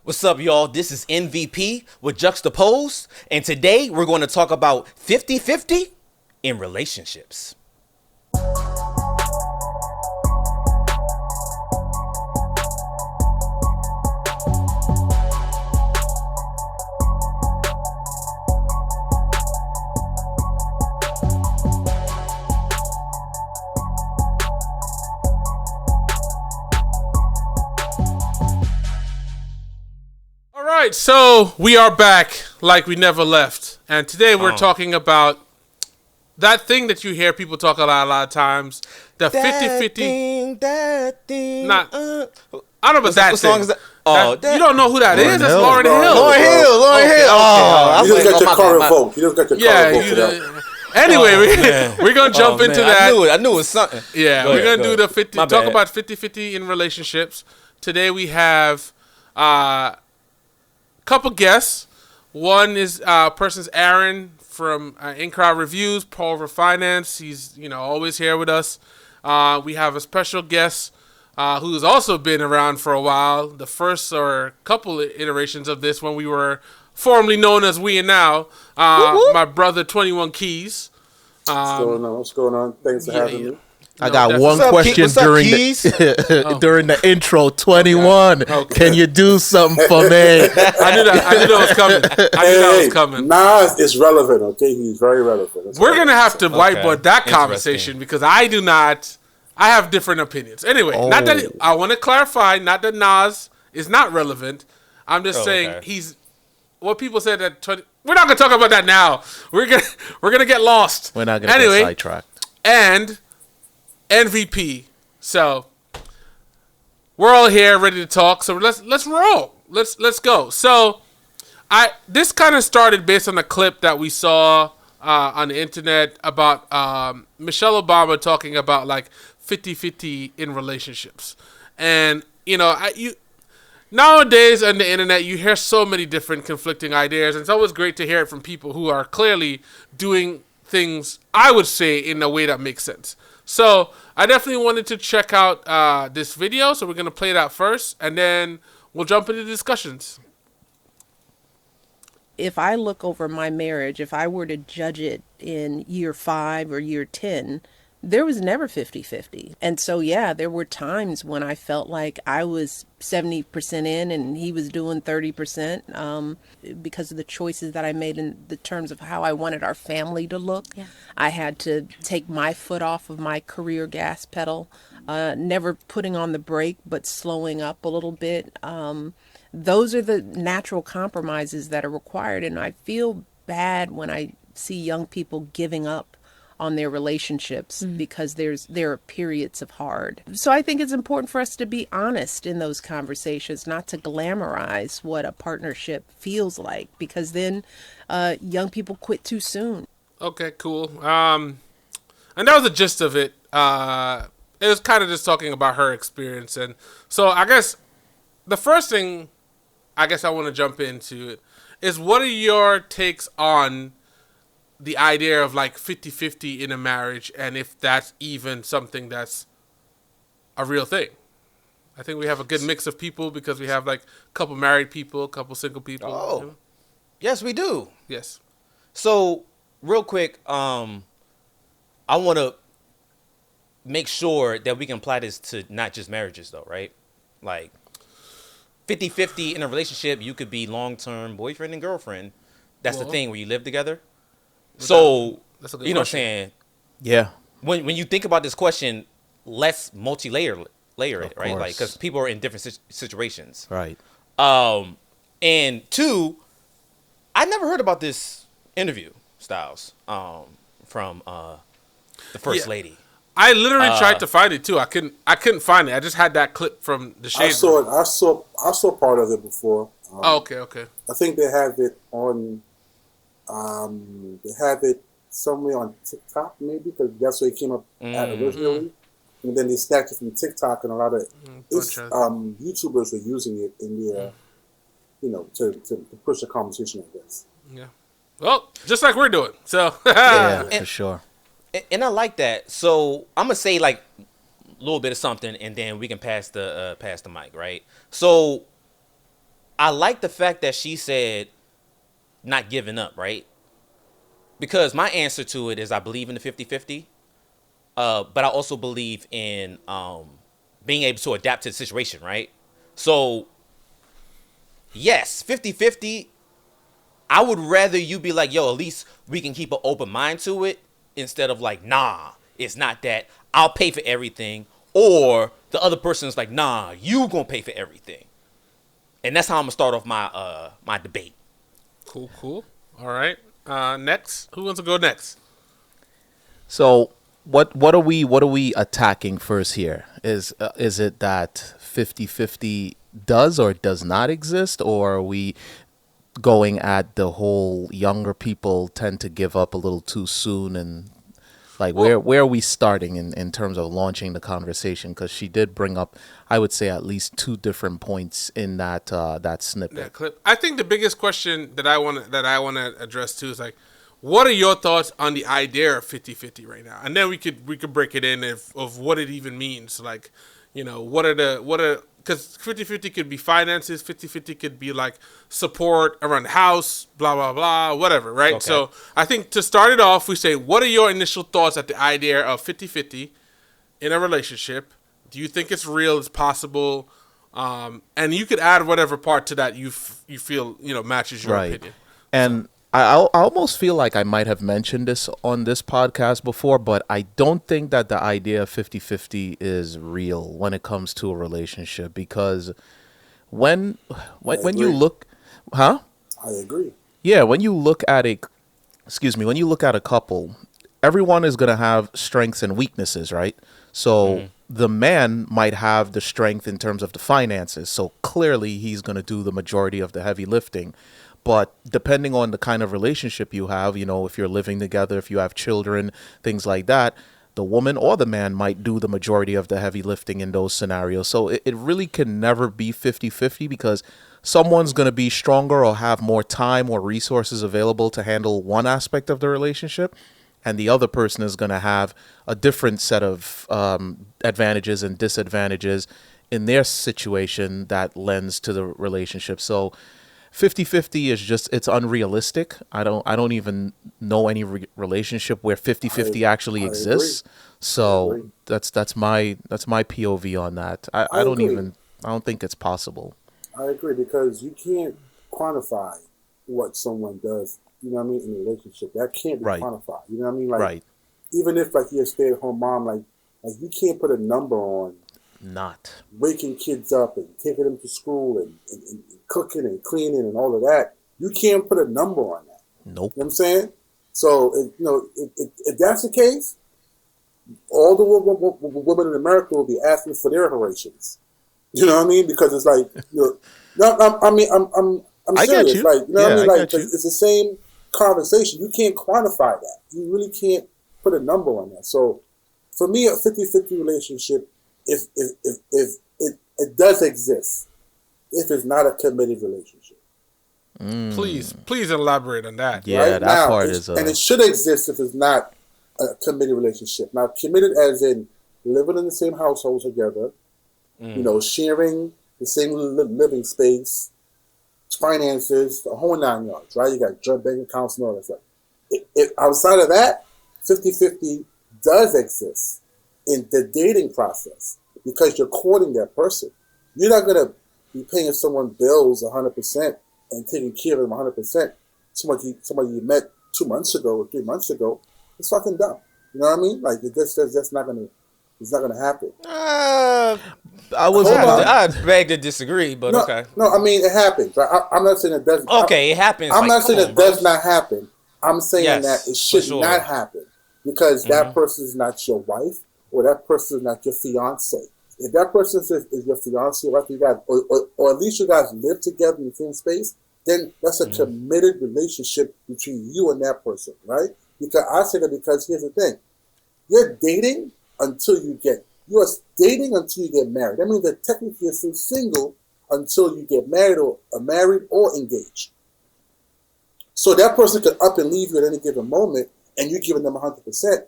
What's up, y'all? This is MVP with Juxtaposed, and today we're going to talk about 50-50 in relationships. All right, so we are back like we never left. And today we're talking about that thing that you hear people talk about a lot of times, the 50-50. That thing. Not, I don't know about that What song thing. is that? Oh, You don't know who that Lauryn is? That's Hill. Lauryn Hill. Lauryn Hill. I was You just like, got your my car bad, revoked. You just got your car Yeah, revoked for that. anyway, we're going to jump into that. I knew it was something. Yeah, Go we're ahead, going to go do the ahead. 50, My talk bad. about 50-50 in relationships. Today we have a couple guests. One is person's Aaron from In Crowd Reviews, Paul Refinance. He's always here with us. We have a special guest who's also been around for a while. The first or couple iterations of this when we were formerly known as We and Now. My brother 21 Keys. What's going on? Thanks for having me. I got one What's up, question what's up, during Keys? the during the intro. 21. Okay. Can you do something for me? I knew that was coming. Nas is relevant, okay? He's very relevant. That's We're all. going to have to whiteboard that Interesting. conversation because I have different opinions. Anyway, not that I want to clarify, not that Nas is not relevant. I'm just saying okay. he's what people said that 20. We're not going to talk about that now. We're going to get lost. We're not gonna get sidetracked. And MVP. So we're all here ready to talk. So let's roll. Let's go. So this kind of started based on a clip that we saw on the internet about Michelle Obama talking about like 50-50 in relationships. And nowadays on the internet you hear so many different conflicting ideas, and it's always great to hear it from people who are clearly doing things, I would say, in a way that makes sense. So I definitely wanted to check out this video, so we're going to play that first, and then we'll jump into discussions. If I look over my marriage, if I were to judge it in year 5 or year 10, there was never 50-50. And so, yeah, there were times when I felt like I was 70% in and he was doing 30% because of the choices that I made in the terms of how I wanted our family to look. Yeah. I had to take my foot off of my career gas pedal, never putting on the brake, but slowing up a little bit. Those are the natural compromises that are required. And I feel bad when I see young people giving up on their relationships because there are periods of hard. So I think it's important for us to be honest in those conversations, not to glamorize what a partnership feels like, because then young people quit too soon. Okay, cool. And that was the gist of it. It was kind of just talking about her experience. And so I guess the first thing I want to jump into is, what are your takes on the idea of like 50-50 in a marriage, and if that's even something that's a real thing? I think we have a good mix of people because we have like a couple married people, a couple single people. Oh, yes, we do. Yes. So, real quick, I want to make sure that we can apply this to not just marriages, though, right? Like 50-50 in a relationship, you could be long-term boyfriend and girlfriend. That's the thing, where you live together. So, that's a good you know what I'm question. saying? Yeah. When you think about this question, let's multi-layer it, right? course. Like, because people are in different situations. Right. And two, I never heard about this interview, Styles, from the First Lady. I literally tried to find it too. I couldn't find it. I just had that clip from the Shade Room. I saw part of it before. Okay. I think they have it on. They have it somewhere on TikTok, maybe, because that's where it came up at originally. And then they stacked it from TikTok, and a lot of YouTubers were using it in their, to push the conversation, I guess. Yeah. Well, just like we're doing. So Yeah, for sure. And I like that. So I'm gonna say like a little bit of something, and then we can pass the mic, right? So I like the fact that she said not giving up, right? Because my answer to it is I believe in the 50-50, but I also believe in being able to adapt to the situation, right? So, yes, 50-50. I would rather you be like, yo, at least we can keep an open mind to it instead of like, nah, it's not that. I'll pay for everything. Or the other person's like, nah, you gonna pay for everything. And that's how I'm gonna start off my my debate. Cool. All right. Next, who wants to go next? So what are we attacking first here? Is it that 50-50 does or does not exist, or are we going at the whole younger people tend to give up a little too soon, and like where are we starting in terms of launching the conversation? Because she did bring up, I would say, at least two different points in that snippet. That clip. I think the biggest question that I want to address too is like, what are your thoughts on the idea of 50-50 right now? And then we could break it in of what it even means. Like, what are because 50-50 could be finances, 50-50 could be like support around the house, blah, blah, blah, whatever, right? Okay. So I think to start it off, we say, what are your initial thoughts at the idea of 50-50 in a relationship? Do you think it's real, it's possible? And you could add whatever part to that you feel, matches your opinion. And I almost feel like I might have mentioned this on this podcast before, but I don't think that the idea of 50-50 is real when it comes to a relationship, because when you look, huh? I agree. Yeah, when you look at when you look at a couple, everyone is going to have strengths and weaknesses, right? So the man might have the strength in terms of the finances. So clearly he's going to do the majority of the heavy lifting. But depending on the kind of relationship you have, if you're living together, if you have children, things like that, the woman or the man might do the majority of the heavy lifting in those scenarios. So it really can never be 50-50, because someone's going to be stronger or have more time or resources available to handle one aspect of the relationship, and the other person is going to have a different set of advantages and disadvantages in their situation that lends to the relationship. So 50-50 is just, it's unrealistic. I don't even know any relationship where 50-50 actually exists. So that's my POV on that. I don't think it's possible. I agree, because you can't quantify what someone does, in a relationship. That can't be quantified. You know what I mean? Like, even if like you're a stay-at-home mom, like you can't put a number on waking kids up and taking them to school and cooking and cleaning and all of that. You can't put a number on that. Nope. You know what I'm saying? So, if that's the case, all the women in America will be asking for their reparations. You know what I mean? Because it's like, I'm I serious. get you. Like, you know what I mean? Like, get you. it's the same conversation. You can't quantify that. You really can't put a number on that. So, for me, a 50-50 relationship, if it does exist, if it's not a committed relationship. Please elaborate on that. Yeah, right? that Now, part is. And it should exist if it's not a committed relationship. Now, committed as in living in the same household together, sharing the same living space, finances, the whole 9 yards, right? You got joint bank accounts and all that stuff. If outside of that, 50-50 does exist in the dating process, because you're courting that person. You're not going to be paying someone bills 100% and taking care of them 100%. Somebody you met 2 months ago or 3 months ago, it's fucking dumb. You know what I mean? Like, that's not going to, it's not going to happen. I beg to disagree, but okay. No, I mean, it happens. I'm not saying it doesn't. Okay, it happens. I'm not saying it does not happen. I'm saying that it should sure. not happen, because that person is not your wife, or that person is not your fiance. If that person is your fiance, or you guys, or at least you guys live together in the same space, then that's a committed relationship between you and that person, right? Because I say that because here's the thing: you're dating until you get married. That means that technically you're still single until you get married or engaged. So that person could up and leave you at any given moment, and you're giving them 100%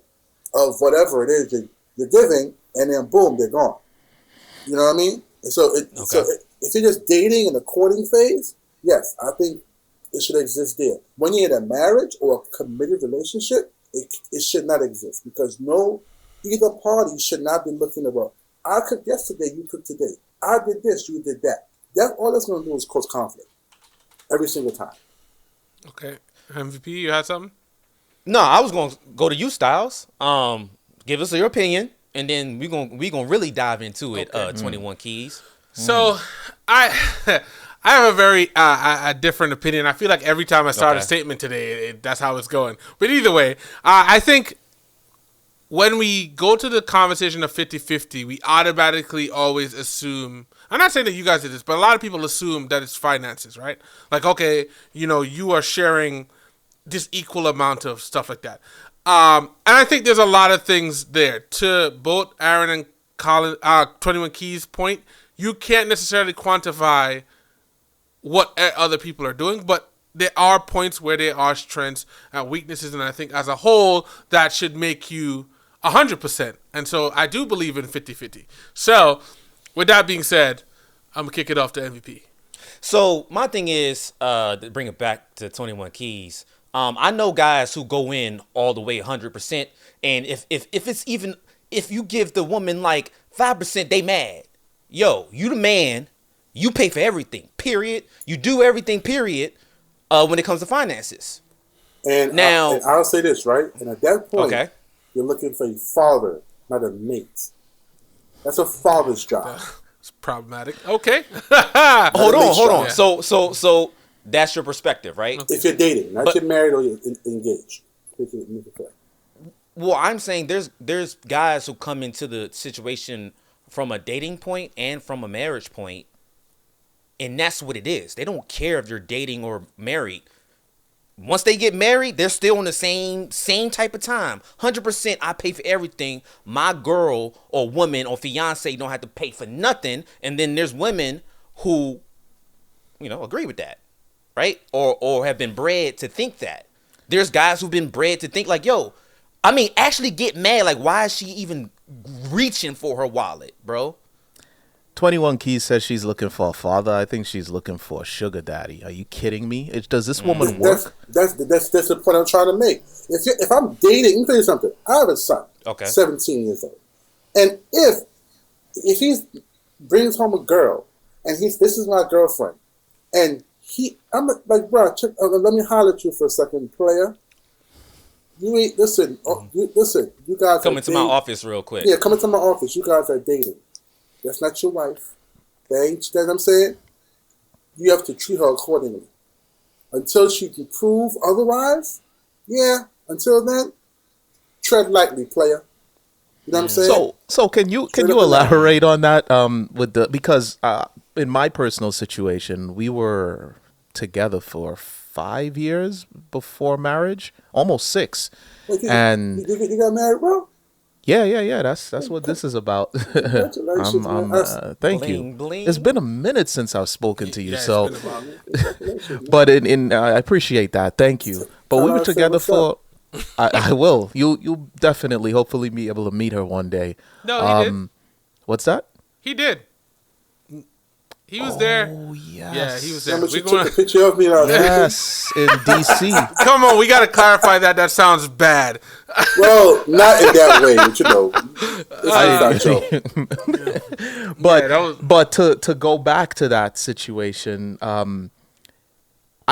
of whatever it is you're giving, and then boom, they're gone. You know what I mean? Okay. If you're just dating in the courting phase, yes, I think it should exist there. When you're in a marriage or a committed relationship, it should not exist because either party should not be looking about. I cooked yesterday, you cooked today. I did this, you did that. That's all that's going to do is cause conflict every single time. Okay. MVP, you had something? No, I was gonna go to you, Styles. Give us your opinion, and then we gonna really dive into it. 21 Keys. So, I I have a very a different opinion. I feel like every time I start a statement today, that's how it's going. But either way, I think when we go to the conversation of 50-50, we automatically always assume, I'm not saying that you guys did this, but a lot of people assume that it's finances, right? Like, okay, you are sharing this equal amount of stuff like that. And I think there's a lot of things there. To both Aaron and Colin, 21 Keys' point, you can't necessarily quantify what other people are doing, but there are points where there are strengths and weaknesses, and I think as a whole, that should make you 100%. And so I do believe in 50-50. So, with that being said, I'm going to kick it off to MVP. So my thing is, to bring it back to 21 Keys, I know guys who go in all the way 100%, and if you give the woman like 5%, they mad. Yo, you the man, you pay for everything, period. You do everything, period, when it comes to finances. And now, I'll say this, right? And at that point, okay, you're looking for a father, not a mate. That's a father's job. It's problematic. Okay. hold on. Yeah. So that's your perspective, right? If you're dating, not you're married or you're engaged. Well, I'm saying there's guys who come into the situation from a dating point and from a marriage point, and that's what it is. They don't care if you're dating or married. Once they get married, they're still on the same type of time. 100%, I pay for everything. My girl or woman or fiance don't have to pay for nothing. And then there's women who, agree with that, right? Or have been bred to think that. There's guys who've been bred to think like, actually get mad. Like, why is she even reaching for her wallet, bro? 21 Keys says she's looking for a father. I think she's looking for a sugar daddy. Are you kidding me? Does this woman work? That's the point I'm trying to make. If I'm dating, let me tell you something. I have a son, 17 years old, and if he brings home a girl, and this is my girlfriend, and I'm like, bro, let me holler at you for a second, player. You ain't listen. Listen, you guys come into my office real quick. Yeah, come into my office. You guys are dating. That's not your wife. That ain't, you know what I'm saying? You have to treat her accordingly. Until she can prove otherwise, until then, tread lightly, player. You know what I'm saying? So can you elaborate on that? Because in my personal situation, we were together for 5 years before marriage, almost 6. Wait, you got married, bro? Yeah. That's what this is about. Congratulations, man. Thank you. Bling. It's been a minute since I've spoken to you, so. But I appreciate that. Thank you. But we were together for. I will. You'll definitely, hopefully, be able to meet her one day. No, he did. What's that? He did. He was there. Oh, yes. Yeah, he was there. You took a picture of me out there. Yes, in D.C. Come on, we got to clarify that. That sounds bad. Well, not in that way, but But to go back to that situation, I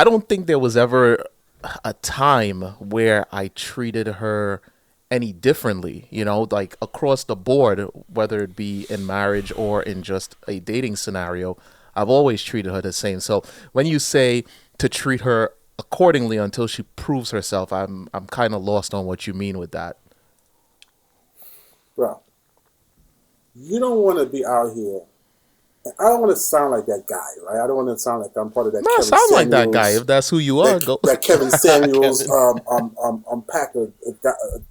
don't think there was ever a time where I treated her any differently, like across the board, whether it be in marriage or in just a dating scenario. I've always treated her the same. So when you say to treat her accordingly until she proves herself, I'm kind of lost on what you mean with that. Bro, you don't want to be out here. I don't want to sound like that guy, right? I don't want to sound like I'm part of that. No, Kevin sound Samuels, like that guy. If that's who you are, go. That Kevin Samuels pack of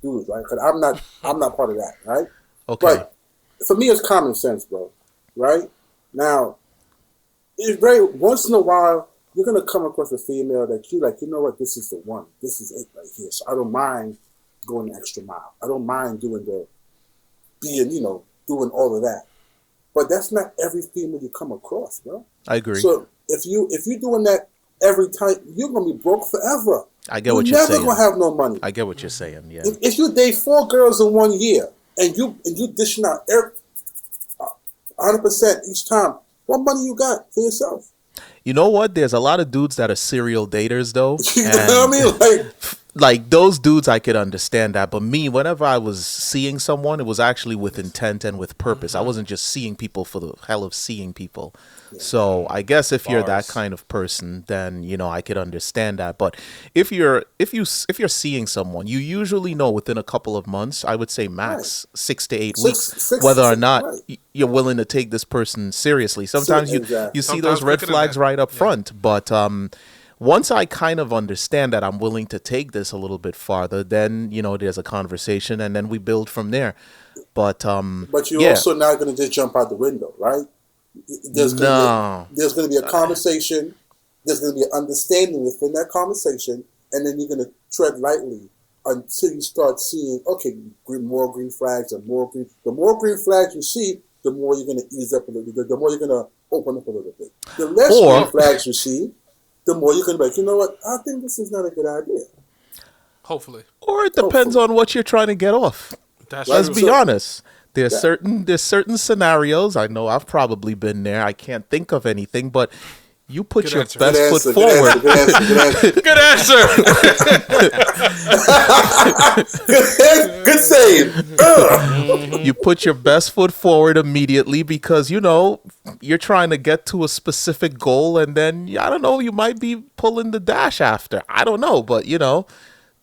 dudes, right? Because I'm not part of that, right? Okay. But for me, it's common sense, bro. Right now, it's very once in a while you're gonna come across a female that you like. You know what? This is the one. This is it right here. So I don't mind going the extra mile. I don't mind doing all of that. But that's not every female you come across, bro. I agree. So if you're doing that every time, you're gonna be broke forever. I get what you're saying. You're never gonna have no money. I get what you're saying. Yeah. If you date 4 girls in 1 year and you dishing out 100% each time, what money you got for yourself? You know what? There's a lot of dudes that are serial daters, though. You know what I mean? Like those dudes, I could understand that. But me, whenever I was seeing someone, it was actually with intent and with purpose. I wasn't just seeing people for the hell of seeing people. So I guess if you're that kind of person, then I could understand that. But if you're seeing someone, you usually know within a couple of months. I would say max 6 to 8 weeks, whether or not you're willing to take this person seriously. Sometimes you see Sometimes those red quicker than flags that. right up front, but once I kind of understand that I'm willing to take this a little bit farther, then there's a conversation, and then we build from there. But you're also not going to just jump out the window, right? There's going to be a conversation. There's going to be an understanding within that conversation, and then you're going to tread lightly until you start seeing, okay, more green flags and more green. The more green flags you see, the more you're going to ease up a little bit. The more you're going to open up a little bit. The less green flags you see, the more you're going to be like, you know what? I think this is not a good idea. Hopefully. Or it depends on what you're trying to get off. Let's be honest. There's certain scenarios. I know I've probably been there. I can't think of anything, but you put your best foot forward. Good answer. Good save. You put your best foot forward immediately because you're trying to get to a specific goal, and then I don't know, you might be pulling the dash after. I don't know, but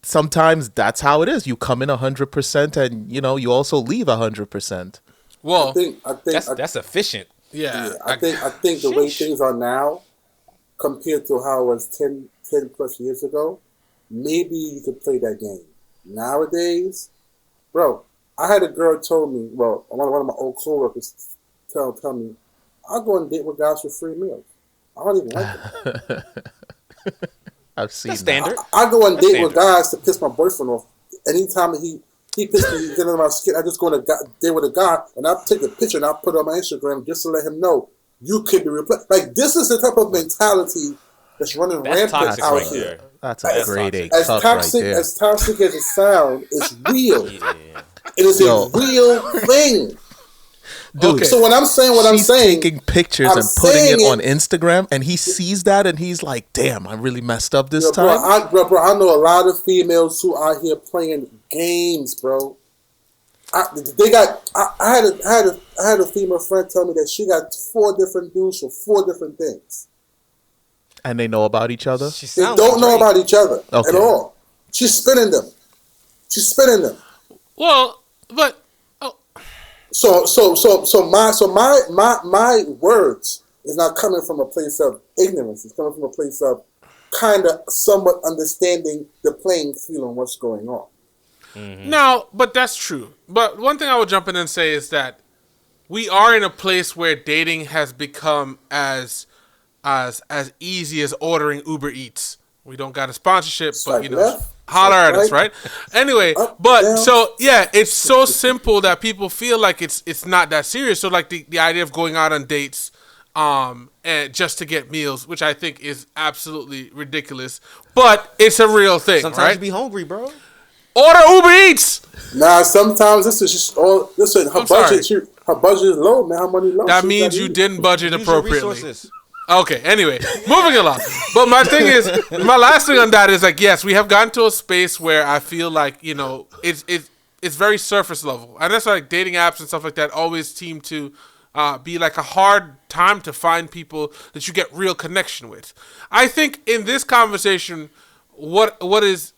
sometimes that's how it is. You come in 100%, and you also leave 100%. Well, I think that's efficient. yeah. I think the way things are now, compared to how it was 10 plus years ago, maybe you could play that game. Nowadays, bro, I had a girl told me, well, one of my old coworkers tell me, I'll go on a date with guys for free meals. I don't even like it. I've seen That's standard. I go on a date with guys to piss my boyfriend off. Anytime he pissed me, get under my skin, I just go on a date with a guy, and I'll take a picture and I'll put it on my Instagram just to let him know you could be replaced. Like, this is the type of mentality that's running rampant out here. That's a grade A As cut toxic, right there. as toxic as it sounds, it's real. It is a real thing. Dude, so when I'm saying what I'm saying, taking pictures and putting it on Instagram, and he sees that and he's like, "Damn, I really messed up this time." Bro, I know a lot of females who are here playing games, bro. I had a female friend tell me that she got 4 different dudes for 4 different things. And they know about each other? They don't know about each other at all. She's spinning them. Well, but so my words is not coming from a place of ignorance. It's coming from a place of kind of somewhat understanding the playing field and what's going on. Mm-hmm. No, but that's true. But one thing I would jump in and say is that we are in a place where dating has become as easy as ordering Uber Eats. We don't got a sponsorship, but holler at us, right? Anyway, so yeah, it's so simple that people feel like it's not that serious. So like the idea of going out on dates, and just to get meals, which I think is absolutely ridiculous, but it's a real thing. Sometimes right? you be hungry, bro. Order Uber Eats. Nah, sometimes this is just all. Listen, her budget is low, man. Her money low. That means you didn't budget appropriately. Okay, anyway, moving along. But my thing is, my last thing on that is like, yes, we have gotten to a space where I feel like, it's very surface level. And that's why like dating apps and stuff like that always seem to be like a hard time to find people that you get real connection with. I think in this conversation, what is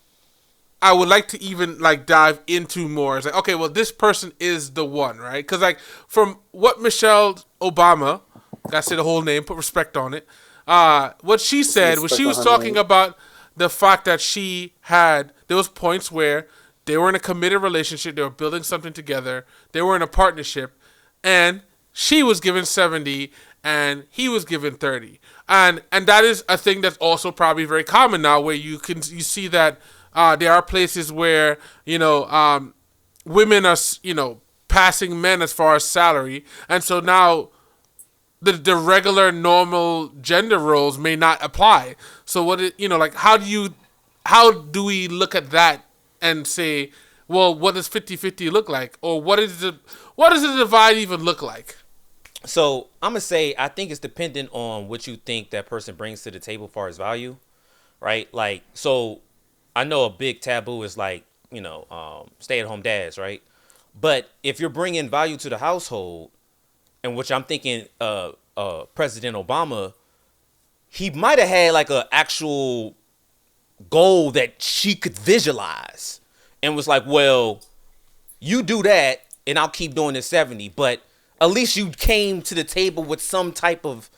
I would like to even like dive into more is like, okay, well, this person is the one, right? Because like from what Michelle Obama, gotta say the whole name, put respect on it. What she said was she was talking about the fact that there was points where they were in a committed relationship, they were building something together, they were in a partnership, and she was given 70 and he was given 30. And that is a thing that's also probably very common now, where you see that there are places where, women are, passing men as far as salary. And so now the regular normal gender roles may not apply. So like how do we look at that and say, well, what does 50-50 look like, or what does the divide even look like? So I'm gonna say I think it's dependent on what you think that person brings to the table as far as value, right? Like, so I know a big taboo is like, stay-at-home dads, right? But if you're bringing value to the household, and which I'm thinking, President Obama, he might have had like a actual goal that she could visualize, and was like, well, you do that, and I'll keep doing the 70, but at least you came to the table with some type of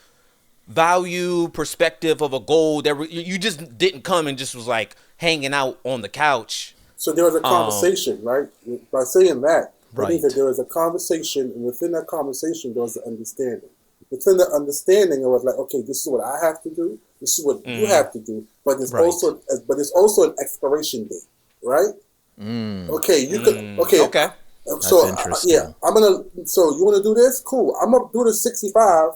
value perspective of a goal that you just didn't come and just was like hanging out on the couch. So there was a conversation, right? By saying that, I think Right. that there was a conversation, and within that conversation, there was an understanding. Within the understanding, it was like, okay, this is what I have to do. This is what you have to do. But it's Right. also an expiration date, right? Okay, you could. Okay. Okay. So interesting. yeah, I'm gonna. So you want to do this? Cool. I'm gonna do the 65.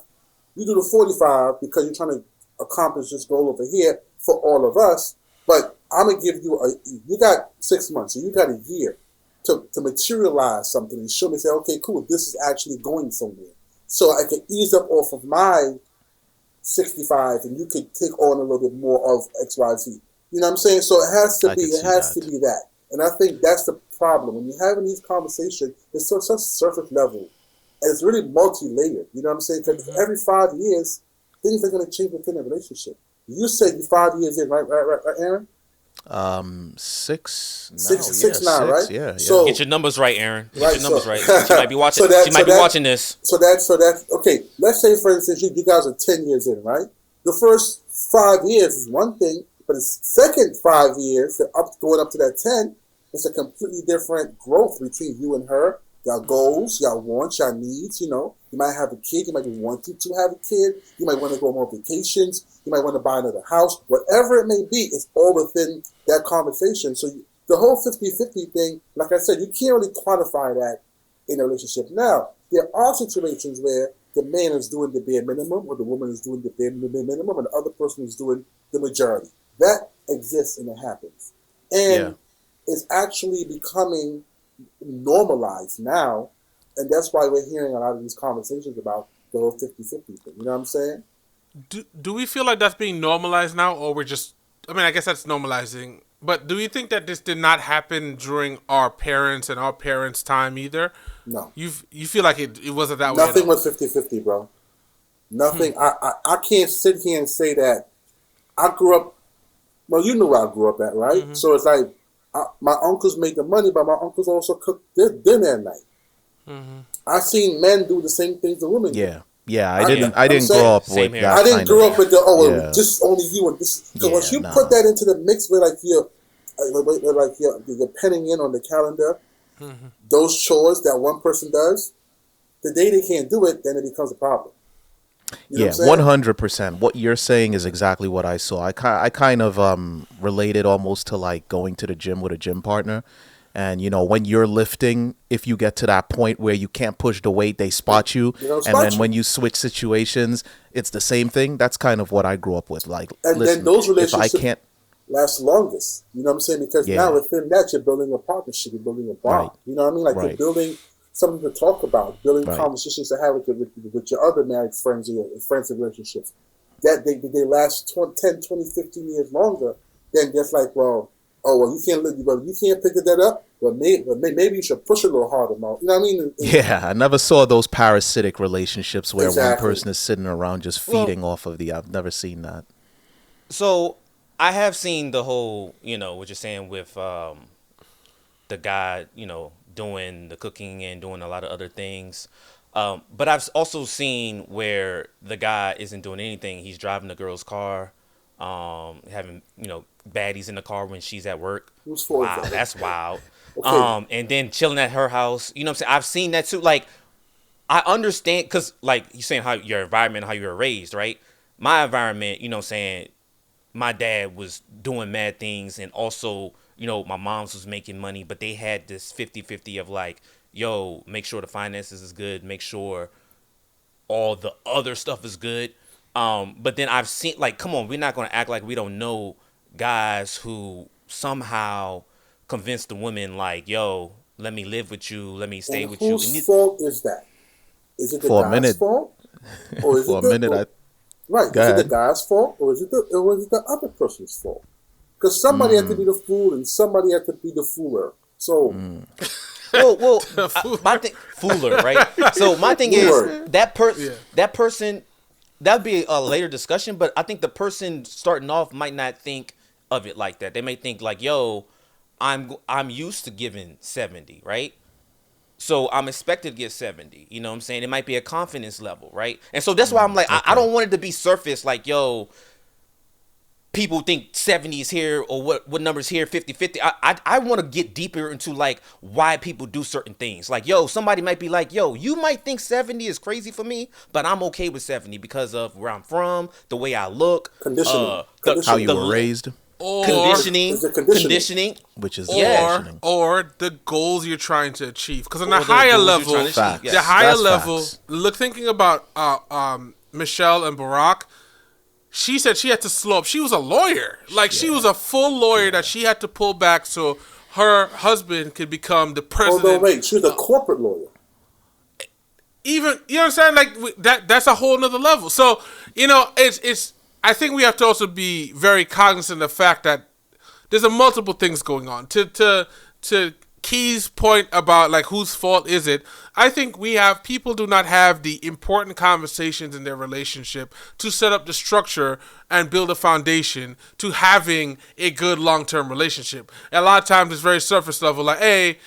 You do the 45 because you're trying to accomplish this goal over here for all of us. But I'm gonna give you you got 6 months, so you got a year to materialize something and show me. Say, okay, cool. This is actually going somewhere. So I can ease up off of my 65, and you could take on a little bit more of XYZ. You know what I'm saying? So it has to I be. could It see has that. to be that. And I think that's the problem when you're having these conversations. It's such surface level, and it's really multi-layered. You know what I'm saying? Because every 5 years, things are going to change within a relationship. You said you're 5 years in, right, Aaron? 6 now. Six now, 6, right? yeah. So- Get your numbers right, Aaron. Get Right, your numbers so- right. She might be watching. She might be watching this. So that's okay. Let's say, for instance, you guys are 10 years in, right? The first 5 years is one thing, but the second 5 years, going up to that 10, it's a completely different growth between you and her. Y'all goals, y'all wants, y'all needs. You might have a kid. You might be wanting to have a kid. You might want to go on more vacations. You might want to buy another house. Whatever it may be, it's all within that conversation. So the whole 50-50 thing, like I said, you can't really quantify that in a relationship. Now, there are situations where the man is doing the bare minimum or the woman is doing the bare minimum and the other person is doing the majority. That exists and it happens. And it's actually becoming normalized now, and that's why we're hearing a lot of these conversations about the whole 50-50 thing. You know what I'm saying? Do we feel like that's being normalized now, or we're just? I mean, I guess that's normalizing. But do you think that this did not happen during our parents and our parents' time either? No. You feel like it wasn't that way? Nothing was 50-50, bro. Nothing. I can't sit here and say that I grew up. Well, you know where I grew up at, right? Mm-hmm. So it's like my uncles made the money, but my uncles also cooked dinner at night. Mm-hmm. I've seen men do the same things the women do. Yeah. I I- didn't I'm grow saying- up Same with here. that. I didn't kind grow of- up with yeah. just only you and this. Because once Yeah, you nah. put that into the mix with you're penning in on the calendar, those chores that one person does, the day they can't do it, then it becomes a problem. You know Yeah, what I'm saying? 100%. What you're saying is exactly what I saw. I kind of related almost to like going to the gym with a gym partner. And, when you're lifting, if you get to that point where you can't push the weight, they spot you. They don't And spot then you. when you switch situations, it's the same thing. That's kind of what I grew up with. Like, And listen, then those if I relationships can't, last longest. You know what I'm saying? Because Yeah. now within that, you're building a partnership, you're building a bond. Right. You know what I mean? Like you're Right. building something to talk about, building Right. conversations to have with your other married friends or your friends in relationships. That they last 10, 20, 15 years longer than just like, you can't live, but you can't pick that up. But maybe you should push a little harder, Mo. You know what I mean? yeah, I never saw those parasitic relationships where Exactly. one person is sitting around just feeding off of the. I've never seen that. So I have seen the whole, what you're saying with the guy, doing the cooking and doing a lot of other things. But I've also seen where the guy isn't doing anything. He's driving the girl's car, having, baddies in the car when she's at work. Who's for Wow, that? that's wild. Okay. And then chilling at her house. You know what I'm saying? I've seen that too. Like, I understand, because, like, you're saying how your environment, how you were raised, right? My environment, my dad was doing mad things, and also, my mom's was making money, but they had this 50-50 of like, yo, make sure the finances is good, make sure all the other stuff is good. But then I've seen, like, come on, we're not going to act like we don't know guys who somehow convince the woman, like, yo, let me live with you, let me stay And with you. whose fault is that? Is it the For a guy's minute. fault? Or is For it a minute, right? Go Is it ahead. the guy's fault, or is it the other person's fault? Because somebody had to be the fool, and somebody had to be the fooler. So Well, my thing, fooler, right? So my thing is Fooler. that person, that'd be a later discussion. But I think the person starting off might not think of it like that. They may think like, "Yo, I'm used to giving 70, right? So I'm expected to get 70. You know what I'm saying? It might be a confidence level, right? And so that's why I'm like, I don't want it to be surface like, yo, people think 70 is here or what numbers here, 50-50. I want to get deeper into like why people do certain things. Like, yo, somebody might be like, yo, you might think 70 is crazy for me, but I'm okay with 70 because of where I'm from, the way I look, Conditioning. How you the were raised, Or conditioning, Is it conditioning? which is Yeah. conditioning. or the goals you're trying to achieve. Because on Or a the higher goals you're level, trying to achieve, Facts. yes. the higher That's level, facts. thinking about Michelle and Barack, she said she had to slow up. She was a lawyer. Like, she was a full lawyer that she had to pull back so her husband could become the president. Although, wait, she was a corporate lawyer. Even, you know what I'm saying? Like, that's a whole nother level. So, you know, it's I think we have to also be very cognizant of the fact that there's a multiple things going on. To Key's point about like whose fault is it, I think people do not have the important conversations in their relationship to set up the structure and build a foundation to having a good long-term relationship. And a lot of times it's very surface level, like, hey,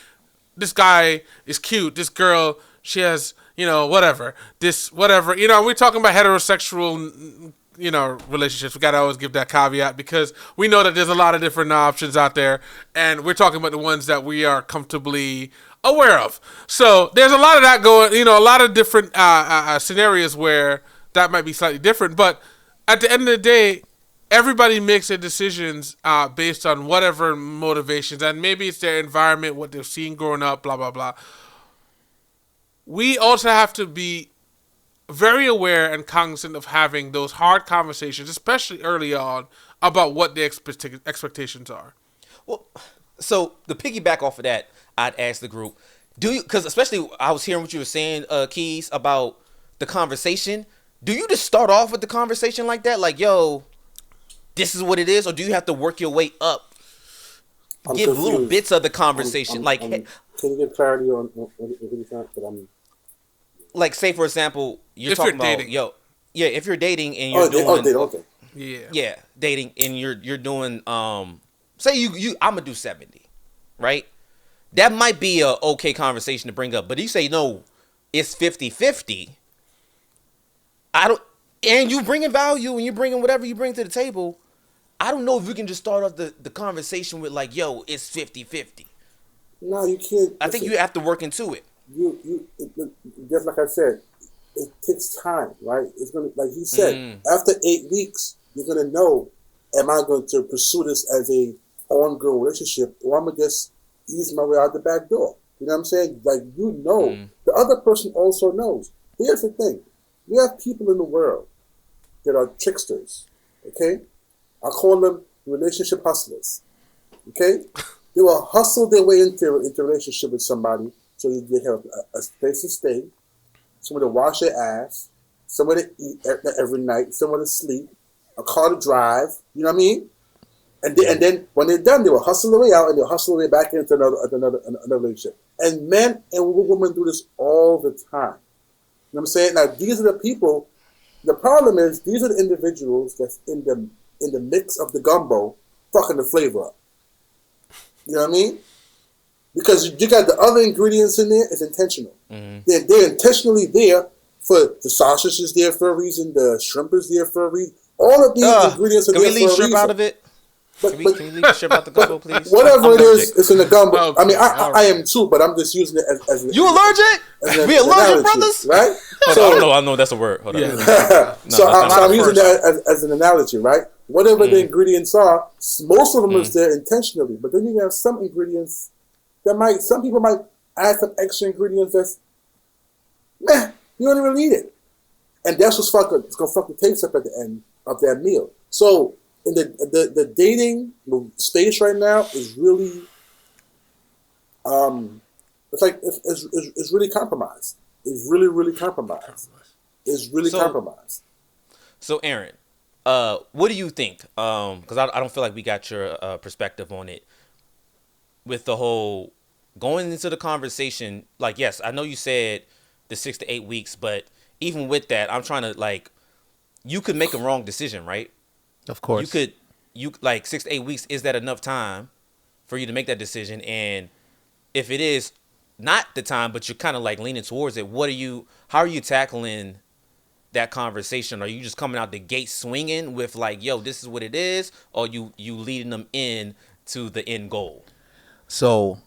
this guy is cute, this girl, she has, you know, whatever, you know, we're talking about heterosexual, you know, relationships. We gotta always give that caveat because we know that there's a lot of different options out there, and we're talking about the ones that we are comfortably aware of. So there's a lot of that going, you know, a lot of different scenarios where that might be slightly different. But at the end of the day, everybody makes their decisions based on whatever motivations, and maybe it's their environment, what they've seen growing up, blah blah blah. We also have to be very aware and cognizant of having those hard conversations, especially early on, about what the expectations are. Well, so to piggyback off of that, I'd ask the group, do you, because especially I was hearing what you were saying, Keys, about the conversation. Do you just start off with the conversation like that? Like, yo, this is what it is? Or do you have to work your way up? I'm Give little confused. bits of the conversation. Can you get clarity on what you're saying? But I'm like, say, for example, you're If talking you're about, dating. yo, yeah, if you're dating and you're doing, okay. Yeah. yeah, dating and you're doing, say I'm gonna do 70, right? That might be a okay conversation to bring up, but you say no, it's 50-50. I don't, and you bringing value and you bringing whatever you bring to the table. I don't know if we can just start off the conversation with like, yo, it's 50-50. No, you can't. I think you have to work into it. Just like I said, it takes time, right? It's gonna, like he said, after 8 weeks, you're gonna know: am I going to pursue this as a ongoing relationship, or I'm gonna just ease my way out the back door? You know what I'm saying? Like, you know, the other person also knows. Here's the thing: we have people in the world that are tricksters. Okay, I call them relationship hustlers. Okay, they will hustle their way into a relationship with somebody. So they have a place to stay, somewhere to wash their ass, somewhere to eat every night, somewhere to sleep, a car to drive. You know what I mean? And then when they're done, they will hustle their way out and they'll hustle their way back into another relationship. And men and women do this all the time. You know what I'm saying? Now, these are the people. The problem is these are the individuals that's in the mix of the gumbo, fucking the flavor up. You know what I mean? Because you got the other ingredients in there, it's intentional. They're intentionally there for the sausage is there for a reason, the shrimp is there for a reason. All of these ingredients are there for a reason. Can we leave shrimp out of it? Can we leave the shrimp out the gumbo, please? Whatever I'm it is, allergic. it's in the gumbo. Okay, I mean, all I am too, but I'm just using it as You allergic? We allergic, brothers? right? I know that's a word. Hold on. Yeah. So that's not I'm a using first. that as an analogy, right? Whatever the ingredients are, most of them is there intentionally, but then you have some ingredients that some people might add some extra ingredients that's, you don't even need it. and that's what's it's gonna fuck the taste up at the end of that meal. So in the dating space right now is really it's like it's really compromised. It's really compromised. It's really compromised. So Aaron, what do you think? Because I don't feel like we got your perspective on it with the whole going into the conversation. Like, yes, I know you said the 6 to 8 weeks, but even with that, I'm trying to like, you could make a wrong decision, right? Of course. You like 6 to 8 weeks. Is that enough time for you to make that decision? And if it is not the time, but you're kind of like leaning towards it, how are you tackling that conversation? Are you just coming out the gate swinging with like, yo, this is what it is, or you leading them in to the end goal? So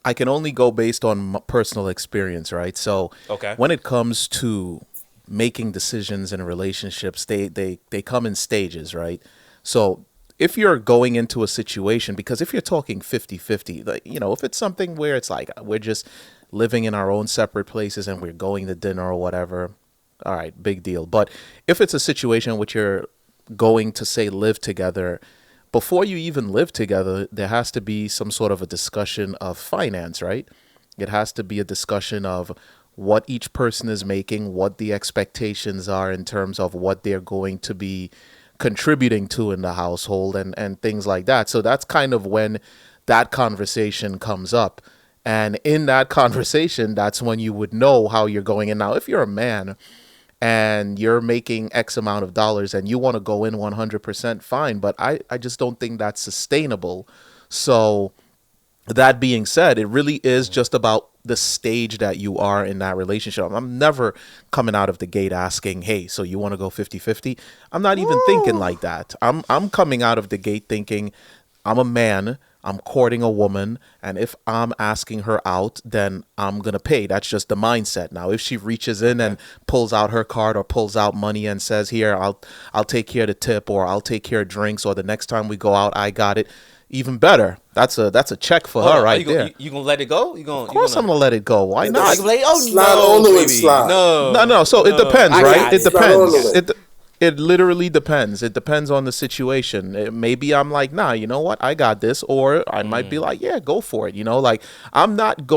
I can only go based on personal experience, right? So Okay. when it comes to making decisions in relationships, they come in stages, right? So if you're going into a situation, because if you're talking 50-50, like, if it's something where it's like we're just living in our own separate places and we're going to dinner or whatever, all right, big deal. But if it's a situation in which you're going to, say, live together, before you even live together, there has to be some sort of a discussion of finance, right? It has to be a discussion of what each person is making, what the expectations are in terms of what they're going to be contributing to in the household and things like that. So that's kind of when that conversation comes up. And in that conversation, that's when you would know how you're going. And now if you're a man and you're making X amount of dollars and you want to go in 100%, fine. But I just don't think that's sustainable. So that being said, it really is just about the stage that you are in that relationship. I'm never coming out of the gate asking, hey, so you want to go 50-50? I'm not even thinking like that. I'm coming out of the gate thinking, I'm a man, I'm courting a woman, and if I'm asking her out, then I'm going to pay. That's just the mindset. Now, if she reaches in and pulls out her card or pulls out money and says, here, I'll take care of the tip, or I'll take care of drinks, or the next time we go out, I got it. Even better. That's a check for her right there. You gonna let it go? Of course I'm gonna let it go. Why not? Like, oh, slide all the way, slide. No. So it depends, right? It depends. It literally depends. It depends on the situation. Maybe I'm like, nah, you know what? I got this. Or I might be like, yeah, go for it. Like I'm not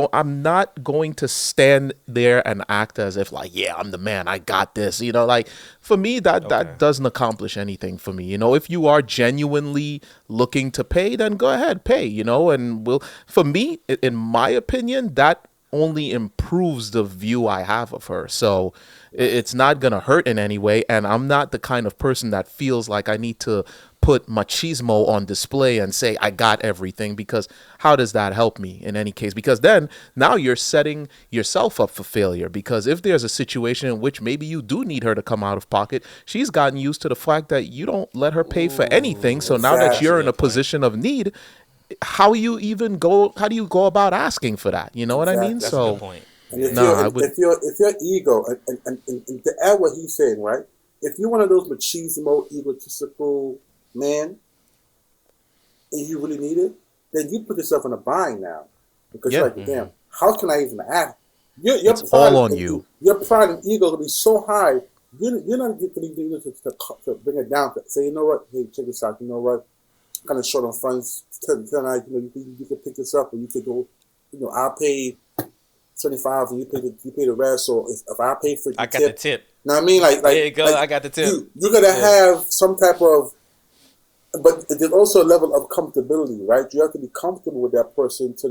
going to stand there and act as if like, yeah, I'm the man. I got this. Like for me, that doesn't accomplish anything for me. If you are genuinely looking to pay, then go ahead, pay, and for me, in my opinion, that only improves the view I have of her. So it's not going to hurt in any way. And I'm not the kind of person that feels like I need to put machismo on display and say, I got everything, because how does that help me in any case? Because then now you're setting yourself up for failure, because if there's a situation in which maybe you do need her to come out of pocket, she's gotten used to the fact that you don't let her pay for anything. So now that you're in a position of need, how do you go about asking for that? You know what I mean? That's so a good point. And if your ego and to add what he's saying, right? If you're one of those machismo, egotistical man, and you really need it, then you put yourself in a bind now, because you're like, damn, how can I even act? It's all on you. Your pride and ego will be so high. You're not going to bring it down. To say, you know what? Hey, check this out. You know what? I'm kind of short on funds tonight. You can pick this up, or you could go. I'll pay 75 and you pay the rest. So if I pay for I got the tip. You know what I mean? Like there you go. I got the tip. You're gonna have some type of, but there's also a level of comfortability, right? You have to be comfortable with that person to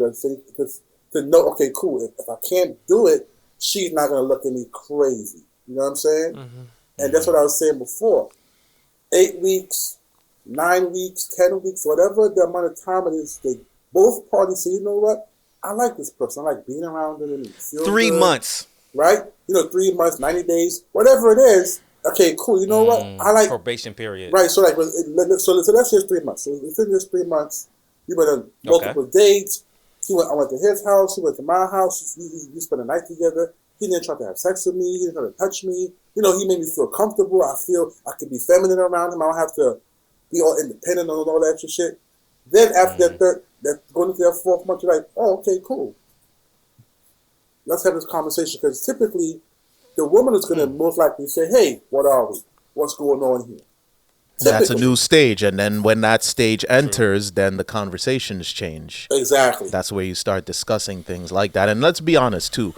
know, okay, cool. If I can't do it, she's not gonna look at me crazy. You know what I'm saying? Mm-hmm. And that's what I was saying before. 8 weeks, 9 weeks, 10 weeks, whatever the amount of time it is, they both parties say, you know what? I like this person. I like being around them. And 3 months. Right? 3 months, 90 days, whatever it is. Okay, cool. You know what? I like probation period. Right. So so let's say it's 3 months. So within this 3 months, we went on multiple dates. I went to his house. He went to my house. We spent a night together. He didn't try to have sex with me. He didn't try to touch me. He made me feel comfortable. I feel I could be feminine around him. I don't have to be all independent and all that extra shit. Then after that going into that 4th month, you're like, oh, okay, cool. Let's have this conversation, because typically the woman is going to most likely say, "Hey, what are we? What's going on here?" That's a new stage, and then when that stage enters, then the conversations change. Exactly. That's where you start discussing things like that. And let's be honest too,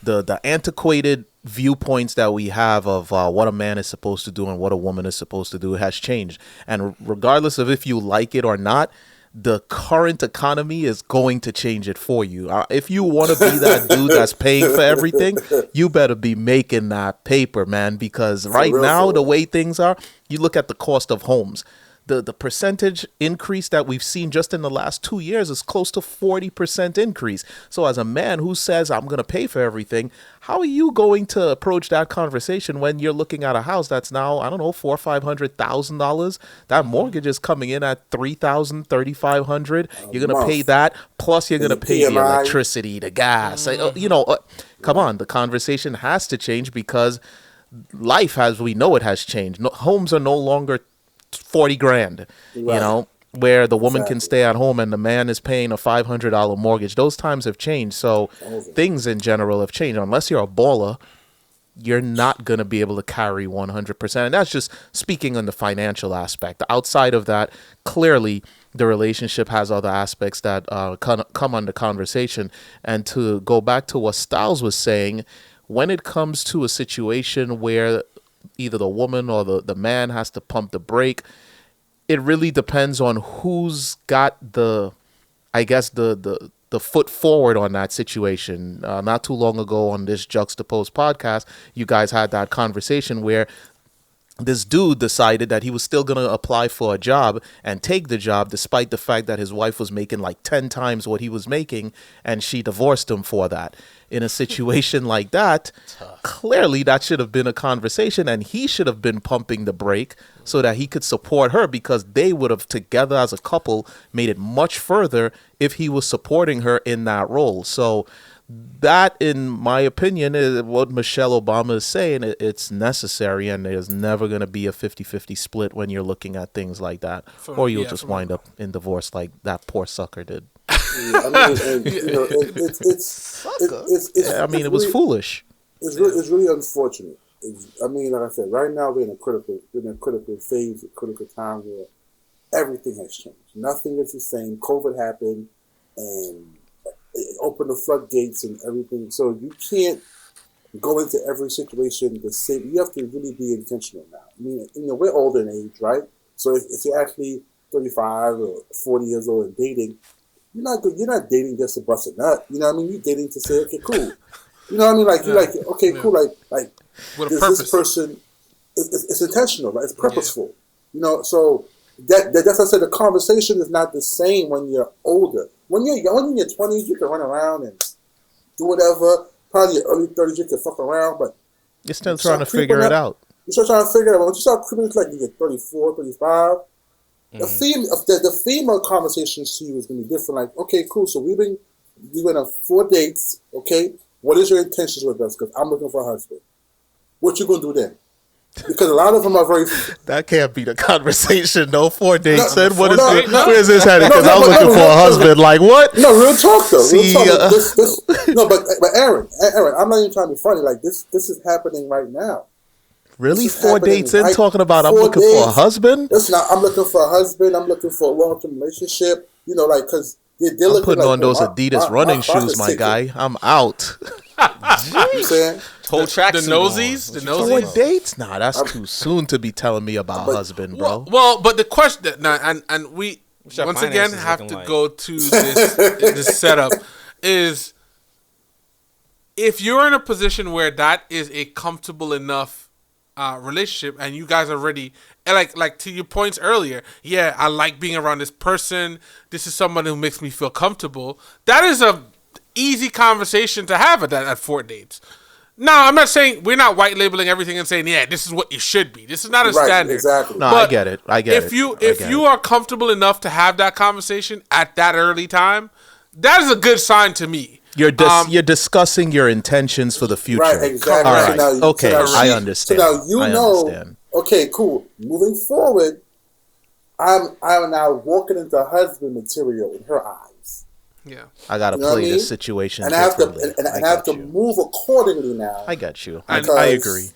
the antiquated viewpoints that we have of what a man is supposed to do and what a woman is supposed to do has changed. And regardless of if you like it or not, the current economy is going to change it for you. If you want to be that dude that's paying for everything, you better be making that paper, man, because right now, the way things are, you look at the cost of homes. The percentage increase that we've seen just in the last 2 years is close to 40% increase. So as a man who says, I'm going to pay for everything, how are you going to approach that conversation when you're looking at a house that's now, I don't know, $400,000 or $500,000? That mortgage is coming in at $3,000, $3,500. You're going to pay that, plus you're going to pay the electricity, the gas. Come on, the conversation has to change because life, as we know it, has changed. No, homes are no longer 40 grand, where the woman can stay at home and the man is paying a $500 mortgage. Those times have changed. So things in general have changed. Unless you're a baller, you're not going to be able to carry 100%. And that's just speaking on the financial aspect. Outside of that, clearly the relationship has other aspects that come under conversation. And to go back to what Styles was saying, when it comes to a situation where either the woman or the man has to pump the brake, it really depends on who's got the foot forward on that situation. Not too long ago on this Juxtaposed podcast, you guys had that conversation where this dude decided that he was still going to apply for a job and take the job despite the fact that his wife was making like 10 times what he was making, and she divorced him for that. In a situation like that, clearly that should have been a conversation, and he should have been pumping the brake so that he could support her, because they would have together as a couple made it much further if he was supporting her in that role. So that, in my opinion, is what Michelle Obama is saying. It's necessary, and there's never going to be a 50-50 split when you're looking at things like that. Or you'll just wind up in divorce like that poor sucker did. Yeah, it was foolish. It's really unfortunate. Like I said, right now we're in a critical phase, a critical time where everything has changed. Nothing is the same. COVID happened, and it opened the floodgates and everything. So you can't go into every situation the same. You have to really be intentional now. We're older in age, right? So if you're actually 35 or 40 years old and dating, you're not dating just to bust a nut. You know what I mean? You're dating to say, okay, cool. You know what I mean? Like, you're like, okay, cool. Like with a purpose. This person, it's intentional, right? It's purposeful. So that's what I said. The conversation is not the same when you're older. When you're young, in your 20s, you can run around and do whatever. Probably your early 30s, you can fuck around, but you're still trying to figure it out. You're still trying to figure it out. When you start creeping, it's like you get 34, 35. The female conversations to you is going to be different. Like, okay, cool. So we went on 4 dates. Okay, what is your intentions with us? Because I'm looking for a husband. What you going to do then? Because a lot of them are very. That can't be the conversation. No 4 dates. Where's this heading? Because I'm looking for a husband. Like what? No, real talk though. But Aaron, I'm not even trying to be funny. Like this is happening right now. Really? 4 dates in talking about I'm looking for a husband? Listen, I'm looking for a husband. I'm looking for a long-term relationship. Because they're I'm putting on those Adidas running shoes, my guy. I'm out. You saying? Whole track. The nosies? 4 dates? Nah, that's too soon to be telling me about husband, bro. Well, but the question, and we once again have to go to this setup is, if you're in a position where that is a comfortable enough relationship and you guys are ready, and like to your points earlier, I like being around this person, this is someone who makes me feel comfortable, that is a easy conversation to have at 4 dates. Now, I'm not saying, we're not white labeling everything and saying, this is what you should be. This is not a standard. Exactly. No, I get it. If you are comfortable enough to have that conversation at that early time, that is a good sign to me. You're discussing your intentions for the future. Right, exactly. All right. I understand. So now understand. Okay, cool. Moving forward, I'm now walking into husband material in her eyes. Yeah. I gotta You know what play I mean? this situation And I have to differently. and I have to move accordingly now. I got you. And- I agree.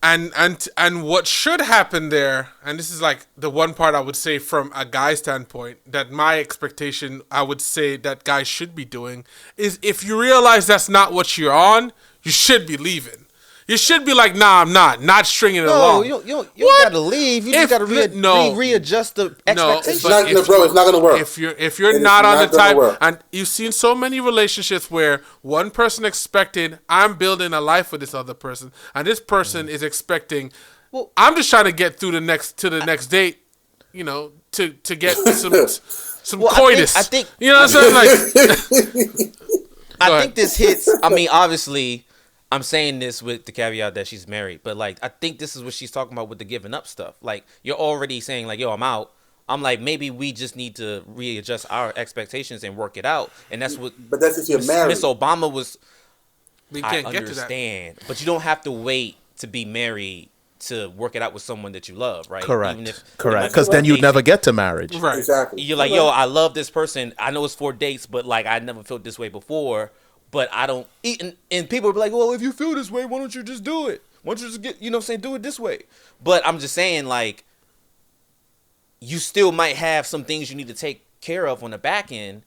And what should happen there, and this is like the one part I would say from a guy standpoint, that my expectation I would say that guys should be doing is if you realize that's not what you're on, you should be leaving. You should be like, nah, I'm not stringing it along. you don't What? gotta leave. You If- just gotta no. readjust the No, expectations. It's not gonna, bro. It's not gonna work. If you're It is not on not the gonna type, work. and you've seen so many relationships where one person expected, I'm building a life with this other person, and this person is expecting, Well- I'm just trying to get through the next date, you know, to get some Well, coitus. I think you know what I'm saying? Like, I Go think this hits. I mean, obviously, I'm saying this with the caveat that she's married, but like, I think this is what she's talking about with the giving up stuff. Like, you're already saying like, "Yo, I'm out." I'm like, maybe we just need to readjust our expectations and work it out. And that's what But that's if you're married. Miss Obama was. we I can't get to that. understand, but you don't have to wait to be married to work it out with someone that you love, right? Correct. Even if Correct. Because then you'd never get to marriage. Right. Exactly. You're like, yo, I love this person. I know it's 4 dates, but like, I never felt this way before. But I don't. And people will be like, well, if you feel this way, why don't you just do it? Why don't you just get, you know what I'm saying, do it this way? But I'm just saying, like, you still might have some things you need to take care of on the back end.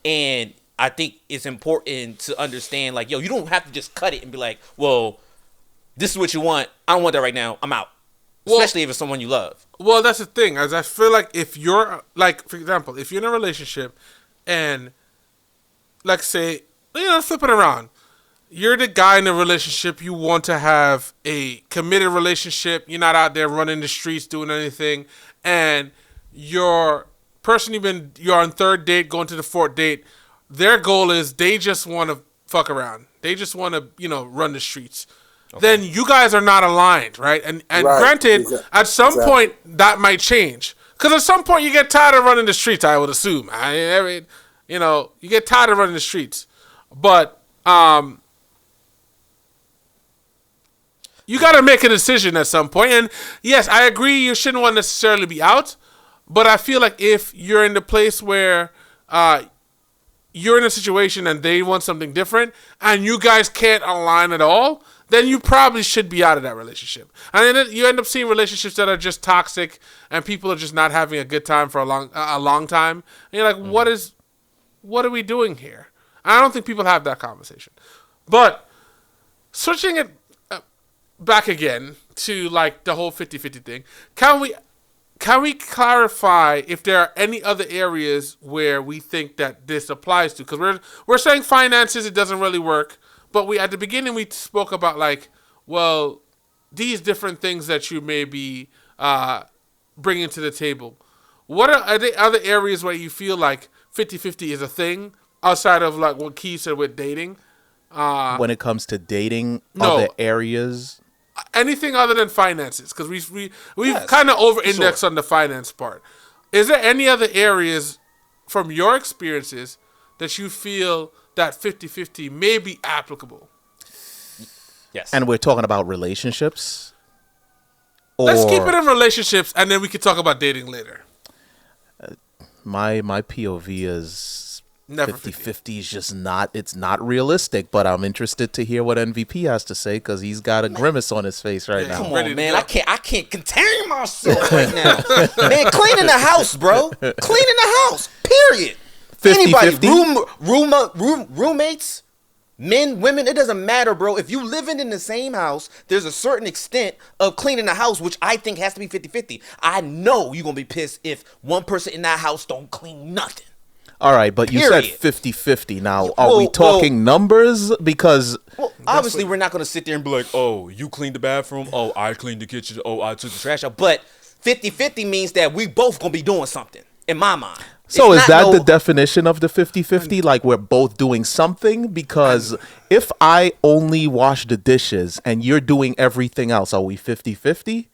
And I think it's important to understand, like, yo, you don't have to just cut it and be like, well, this is what you want. I don't want that right now. I'm out. Well- Especially if it's someone you love. Well, that's the thing. As I feel like if you're like, for example, if you're in a relationship and like say, you know, flip it around. You're the guy in a relationship. You want to have a committed relationship. You're not out there running the streets doing anything. And your person you're on third date, going to the fourth date. Their goal is they just want to fuck around. They just want to, you know, run the streets. Then you guys are not aligned, right? And Right. granted, at some Exactly. point that might change. Because at some point you get tired of running the streets, I would assume. You know, you get tired of running the streets. But you got to make a decision at some point. And yes, I agree you shouldn't want to necessarily be out. But I feel like if you're in the place where you're in a situation and they want something different and you guys can't align at all, then you probably should be out of that relationship. And then you end up seeing relationships that are just toxic and people are just not having a good time for a long time. And you're like, what are we doing here? I don't think people have that conversation. But switching it back again to like the whole 50-50 thing, can we clarify if there are any other areas where we think that this applies to? Because we're saying finances, it doesn't really work. But at the beginning we spoke about like, well, these different things that you may be bringing to the table. What are there other areas where you feel like 50-50 is a thing outside of like what Keith said with dating? When it comes to dating, No. other areas. Anything other than finances, because we've Yes, kind of over-indexed sure. on the finance part. Is there any other areas from your experiences that you feel that 50-50 may be applicable? Yes. And we're talking about relationships. Let's keep Or- it in relationships, and then we can talk about dating later. My POV is Never 50-50 is just not, it's not realistic, but I'm interested to hear what MVP has to say because he's got a grimace on his face right Yeah. now. Come ready on, to man. go. I can't contain myself right now. Man, cleaning the house, bro. Cleaning the house. Period. 50-50? Anybody, roommates, men, women, it doesn't matter, bro. If you living in the same house, there's a certain extent of cleaning the house, which I think has to be 50-50. I know you're going to be pissed if one person in that house don't clean nothing. All right, but you Period. said 50-50. Now, are we Well, talking numbers? Because Well, obviously, we're not going to sit there and be like, oh, you cleaned the bathroom. Oh, I cleaned the kitchen. Oh, I took the trash out. But 50-50 means that we both going to be doing something, in my mind. So It's is not that no- the definition of the 50-50? Like we're both doing something? Because if I only wash the dishes and you're doing everything else, are we 50-50?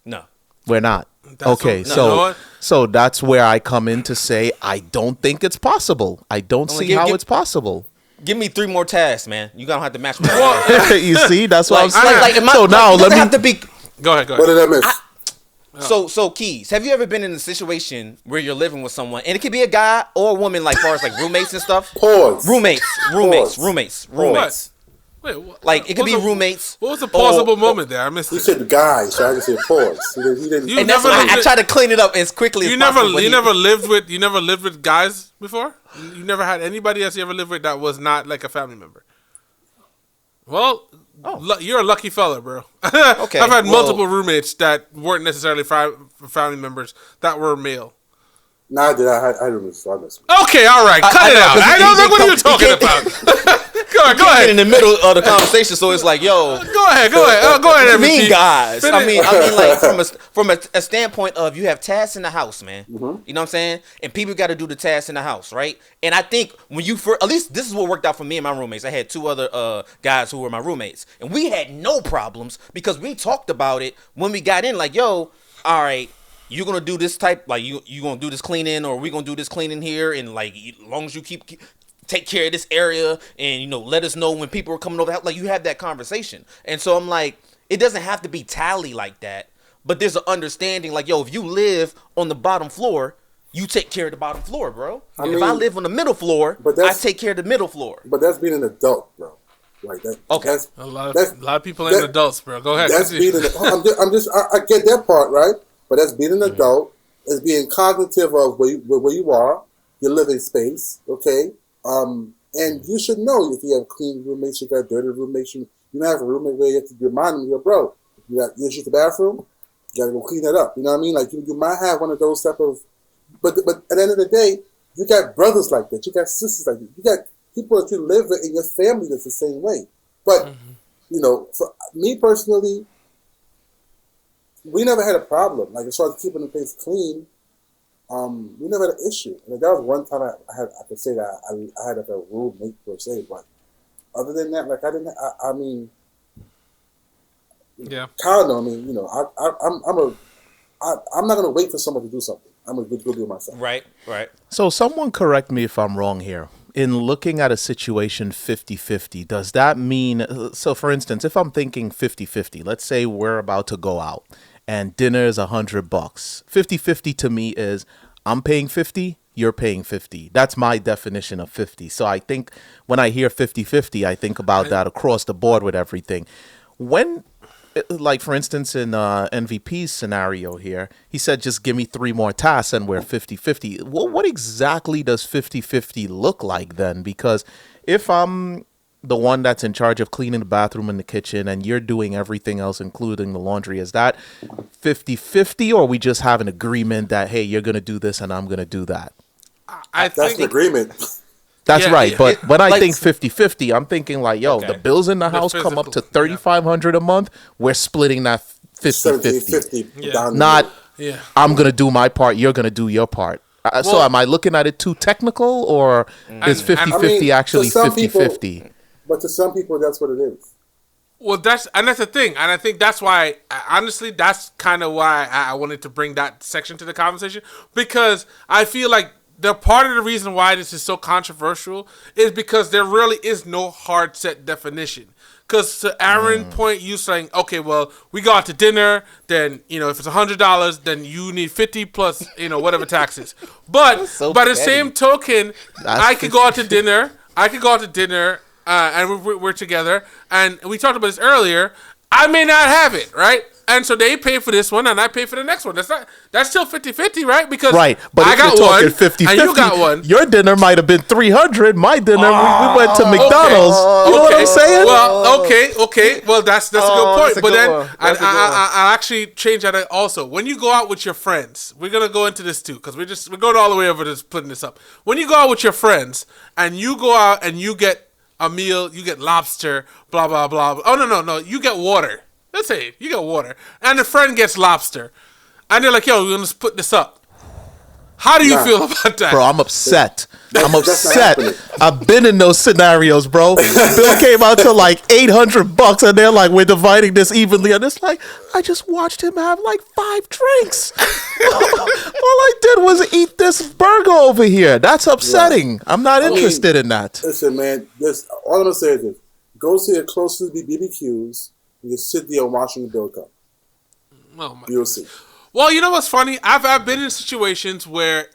No. We're not. That's Okay, what- you know what? so that's where I come in to say I don't think it's possible. I don't Only see give- how give- it's possible. Give me 3 more tasks, man. You going to have to match my You see, that's what I'm Like, saying. like, So now it let doesn't me. have to be... Go ahead. What did I miss? So Keys, have you ever been in a situation where you're living with someone, and it could be a guy or a woman, like far as like roommates and stuff? Pause. Roommates. Wait, what, Like it could be roommates. What was the pausable moment there? I missed He it. said guy, so I just said pause. He didn't. You And that's never why lived I with- try to clean it up as quickly as possible. You never lived with guys before? You never had anybody else you ever lived with that was not like a family member? Well, you're a lucky fella, bro. Okay, I've had well- multiple roommates that weren't necessarily family members that were male. Nah, did I don't know. Okay, all right, cut I it know, out. 'cause I he don't know what can't you're talking about. Go Get ahead. in the middle of the conversation, so it's like, yo, Go ahead. Go ahead, mean MT. guys. I Finish. mean, like from a standpoint of you have tasks in the house, man. You know what I'm saying? And people got to do the tasks in the house, right? And I think when you first, at least this is what worked out for me and my roommates. I had two other guys who were my roommates, and we had no problems because we talked about it when we got in. Like, yo, all right. You're gonna do this type, like you gonna do this cleaning, or we gonna do this cleaning here, and like as long as you take care of this area, and let us know when people are coming over. Like you have that conversation, and so I'm like, it doesn't have to be tally like that, but there's an understanding. Like, yo, if you live on the bottom floor, you take care of the bottom floor, bro. If I live on the middle floor, I take care of the middle floor. But that's being an adult, bro. Like that. Okay. A lot of people ain't adults, bro. Go ahead. That's being I get that part, right? But that's being an adult. It's being cognitive of where you are, your living space, okay? And you should know if you have clean roommates, you got dirty roommates. You have a roommate where you have to remind them, bro, you use the bathroom, you gotta go clean that up. You know what I mean? Like you might have one of those type of, but at the end of the day, you got brothers like that, you got sisters like that, you got people that you live with in your family that's the same way. But for me personally, we never had a problem. Like as far as keeping the place clean, we never had an issue. And that was one time I could say that I had like a roommate per se, but other than that, like I didn't. I mean, Yeah. Kyle, I mean, I'm not gonna wait for someone to do something. I'm gonna go do it myself. Right. So someone correct me if I'm wrong here. In looking at a situation 50-50, does that mean, so for instance, if I'm thinking 50-50, let's say we're about to go out and dinner is $100. 50-50 to me is I'm paying 50, you're paying 50. That's my definition of 50. So I think when I hear 50-50, I think about that across the board with everything. When, like for instance, in NVP's scenario here, he said, just give me 3 more tasks and we're 50-50. Well, what exactly does 50-50 look like then? Because if I'm the one that's in charge of cleaning the bathroom and the kitchen and you're doing everything else, including the laundry, is that 50-50 or we just have an agreement that, hey, you're going to do this and I'm going to do that? That's an agreement. That's right. Yeah. But when I Like- think 50-50, I'm thinking like, yo, Okay. the bills in the house come up to physical, $3,500 a month. We're splitting that 50-50. 50 Yeah. down the Not, middle. Yeah. I'm going to do my part, you're going to do your part. So Well- am I looking at it too technical or is 50-50 I mean, actually for some people- 50-50? But to some people, that's what it is. Well, that's the thing, and I think that's why. Honestly, that's kind of why I wanted to bring that section to the conversation, because I feel like the part of the reason why this is so controversial is because there really is no hard set definition. Because to Aaron's point, you saying, okay, well, we go out to dinner, then if it's $100, then you need 50 plus whatever taxes. But so by the petty. same token, I could go out to dinner. And we're together, and we talked about this earlier. I may not have it, right? And so they pay for this one, and I pay for the next one. That's still 50-50, right? Because Right, but I if you're got talking one, 50-50, and you got one. your dinner might have been $300. My dinner, we went to McDonald's. You know what I'm saying? Well, okay. Well, that's a good point. that's a But good then one. That's a good one. I actually change that also. When you go out with your friends, we're gonna go into this too because we're going all the way over to splitting this up. When you go out with your friends and you go out and you get a meal, you get lobster, blah blah blah. Oh no, you get water. Let's say you get water, and a friend gets lobster, and they're like, "Yo, we're gonna split this up." How do you feel about that? Bro, I'm upset. I'm that's not upset. happening. I've been in those scenarios, bro. Bill came out to like $800, and they're like, "We're dividing this evenly," and it's like, I just watched him have like 5 drinks. All I did was eat this burger over here. That's upsetting. I'm not interested in that. Listen, man, all I'm gonna say is this: go to your closest BBQs and just sit there and watch the bill come. Oh my You'll see. Well, you know what's funny? I've been in situations where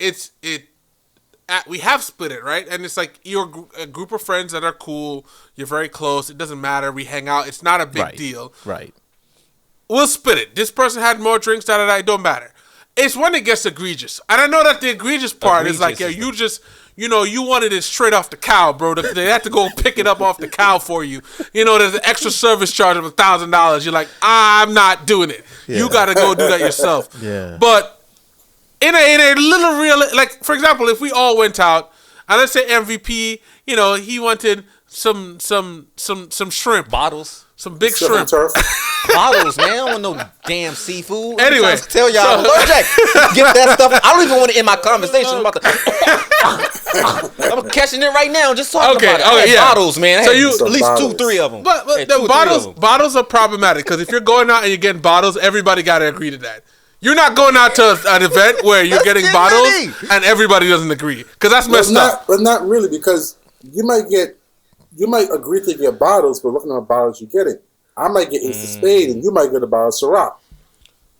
we have split it, right? And it's like you're a group of friends that are cool. You're very close. It doesn't matter. We hang out. It's not a big deal. Right. We'll split it. This person had more drinks. It don't matter. It's when it gets egregious, and I know that the egregious part is like, you just. You wanted it straight off the cow, bro. They had to go pick it up off the cow for you. There's an extra service charge of $1,000. You're like, I'm not doing it. Yeah. You got to go do that yourself. Yeah. But in a little real, like, for example, if we all went out, and let's say MVP, he wanted some shrimp. Bottles. Some big shrimp. Bottles, man. I don't want no damn seafood. Anyway. Tell y'all, Lord Jack, get that stuff. I don't even want to end my conversation about I'm catching it right now, just talking about it. Okay, yeah. Bottles, man. So at least 2-3 of them. But the bottles are problematic, because if you're going out and you're getting bottles, everybody got to agree to that. You're not going out to an event where you're getting bottles and everybody doesn't agree, because that's messed up. But not really, because you might agree to get bottles, but looking at the bottles you're getting, I might get Ace of Spade and you might get a bottle of Ciroc.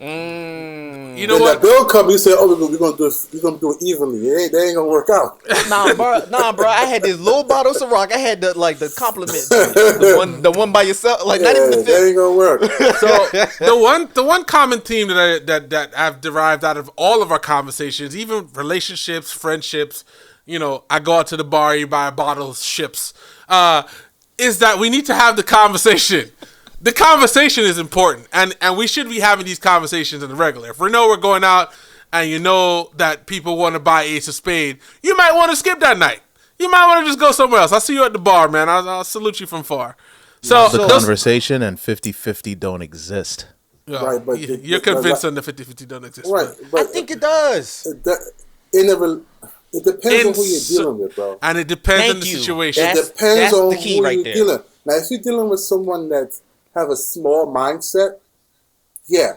You know what? That bill comes, you say, "Oh, we're gonna do it evenly." They ain't gonna work out. Nah, bro. I had this little bottle of Ciroc. I had the compliment, the one by yourself. Like, not even the fifth. That ain't gonna work. So the one common theme that I've derived out of all of our conversations, even relationships, friendships, I go out to the bar, you buy a bottle of ships, is that we need to have the conversation. The conversation is important, and we should be having these conversations in the regular. If we know we're going out and you know that people want to buy Ace of Spade, you might want to skip that night. You might want to just go somewhere else. I'll see you at the bar, man. I'll salute you from far. So the conversation and 50-50 don't exist. Yeah, right, but you're convinced on the 50-50 don't exist. Right, but I think it does. It depends on who you're dealing with, bro. And it depends on the situation. It depends on the key who right you're there. dealing. Now, if you're dealing with someone that have a small mindset, yeah.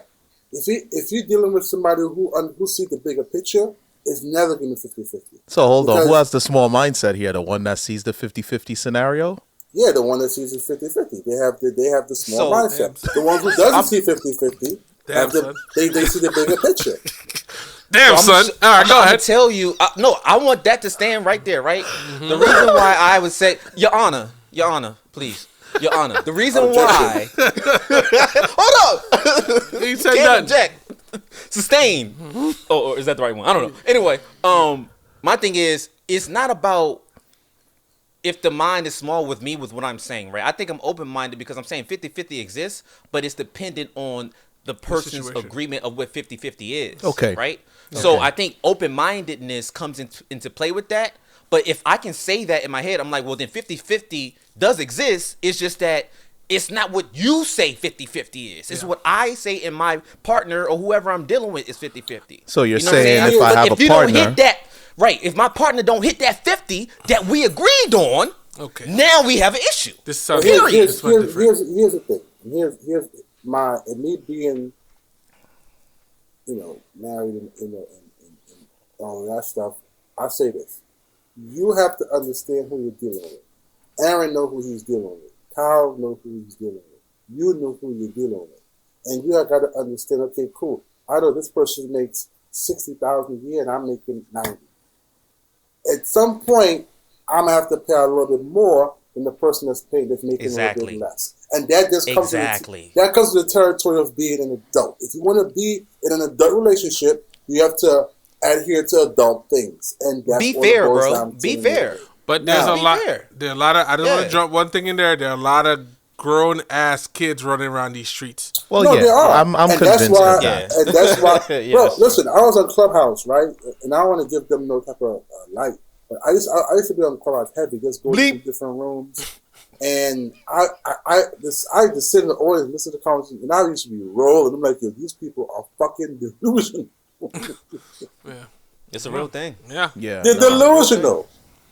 If you're dealing with somebody who sees the bigger picture, it's never going to be 50-50. So hold on, who has the small mindset here? The one that sees the 50-50 scenario? Yeah, the one that sees it 50-50. They have the small mindset. The one who doesn't see 50-50, they see the bigger picture. Damn, son. All right, go ahead. Tell you, no, I want that to stand right there, right? Mm-hmm. The reason why I would say, Your Honor, please. Your Honor, the reason why. Hold up. He said nothing. Jack. Sustain. Mm-hmm. Or is that the right one? I don't know. Anyway, my thing is, it's not about if the mind is small with me with what I'm saying, right? I think I'm open-minded because I'm saying 50-50 exists, but it's dependent on the person's agreement of what 50-50 is. Okay. Right? Okay. So I think open-mindedness comes into play with that. But if I can say that in my head, I'm like, well, then 50-50 does exist. It's just that it's not what you say 50-50 is. It's what I say in my partner or whoever I'm dealing with is 50-50. So you're saying if I have a partner. Don't hit that, right, if my partner don't hit that 50 that we agreed on, okay, now we have an issue. This sounds here's the thing. Here's me being, married and all that stuff. I say this. You have to understand who you're dealing with. Aaron knows who he's dealing with. Kyle knows who he's dealing with. You know who you're dealing with. And you have got to understand, okay, cool. I know this person makes $60,000 a year and I'm making $90,000. At some point, I'm going to have to pay a little bit more than the person that's making a little bit less. And that just comes to the territory of being an adult. If you want to be in an adult relationship, you have to adhere to adult things, and that's be fair, bro. Be fair. But there's a lot. There are a lot of. I just want to drop one thing in there. There are a lot of grown ass kids running around these streets. Well, no, there are. I'm convinced of that. And that's why. Bro, listen. I was on Clubhouse, right? And I don't want to give them no type of light, but I used to be on Clubhouse heavy, just going to different rooms, and I just sit in the audience, listen to the conversation, and I used to be rolling. I'm like, yo, these people are fucking delusional. It's a real thing. Yeah. They're delusional.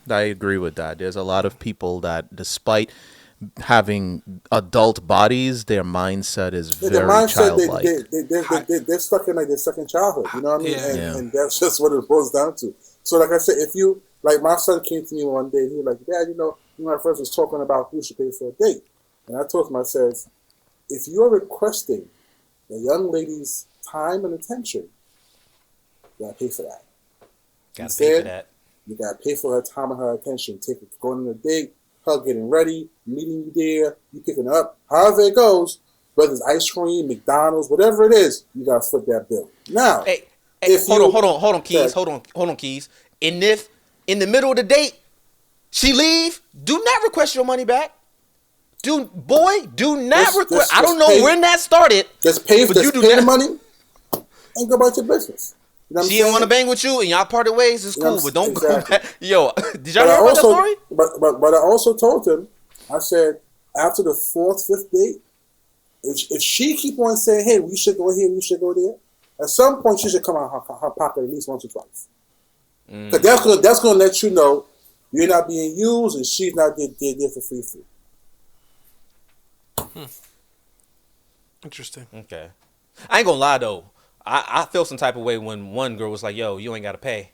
I agree with that. There's a lot of people that, despite having adult bodies, their mindset is very childlike. They're stuck in their second childhood. You know what I mean? And that's just what it boils down to. So, like I said, if you my son came to me one day, and he was like, "Dad, my friends was talking about who should pay for a date," and I told him, I says, if you're requesting the young lady's time and attention, you gotta pay for that. Gotta pay for that. You gotta pay for her time and her attention. Take it, going on a date, her getting ready, meeting you there, you picking her up, however it goes, whether it's ice cream, McDonald's, whatever it is, you gotta foot that bill. Now, Hey, hold on, Keys. Hold on, Keys. And if in the middle of the date she leave, do not request your money back. Do not request. I don't know when that started. Just pay the money and go about your business. You know she didn't want to bang with you, and y'all parted ways. It's cool, but don't go back. Yo, did y'all hear about that story? But I also told him, I said, after the 4th, 5th date, if she keep on saying, hey, we should go here, we should go there, at some point she should come out her pocket at least once or twice. Because that's gonna let you know you're not being used and she's not there for free. Interesting. Okay. I ain't gonna lie though. I feel some type of way when one girl was like, yo, you ain't gotta pay.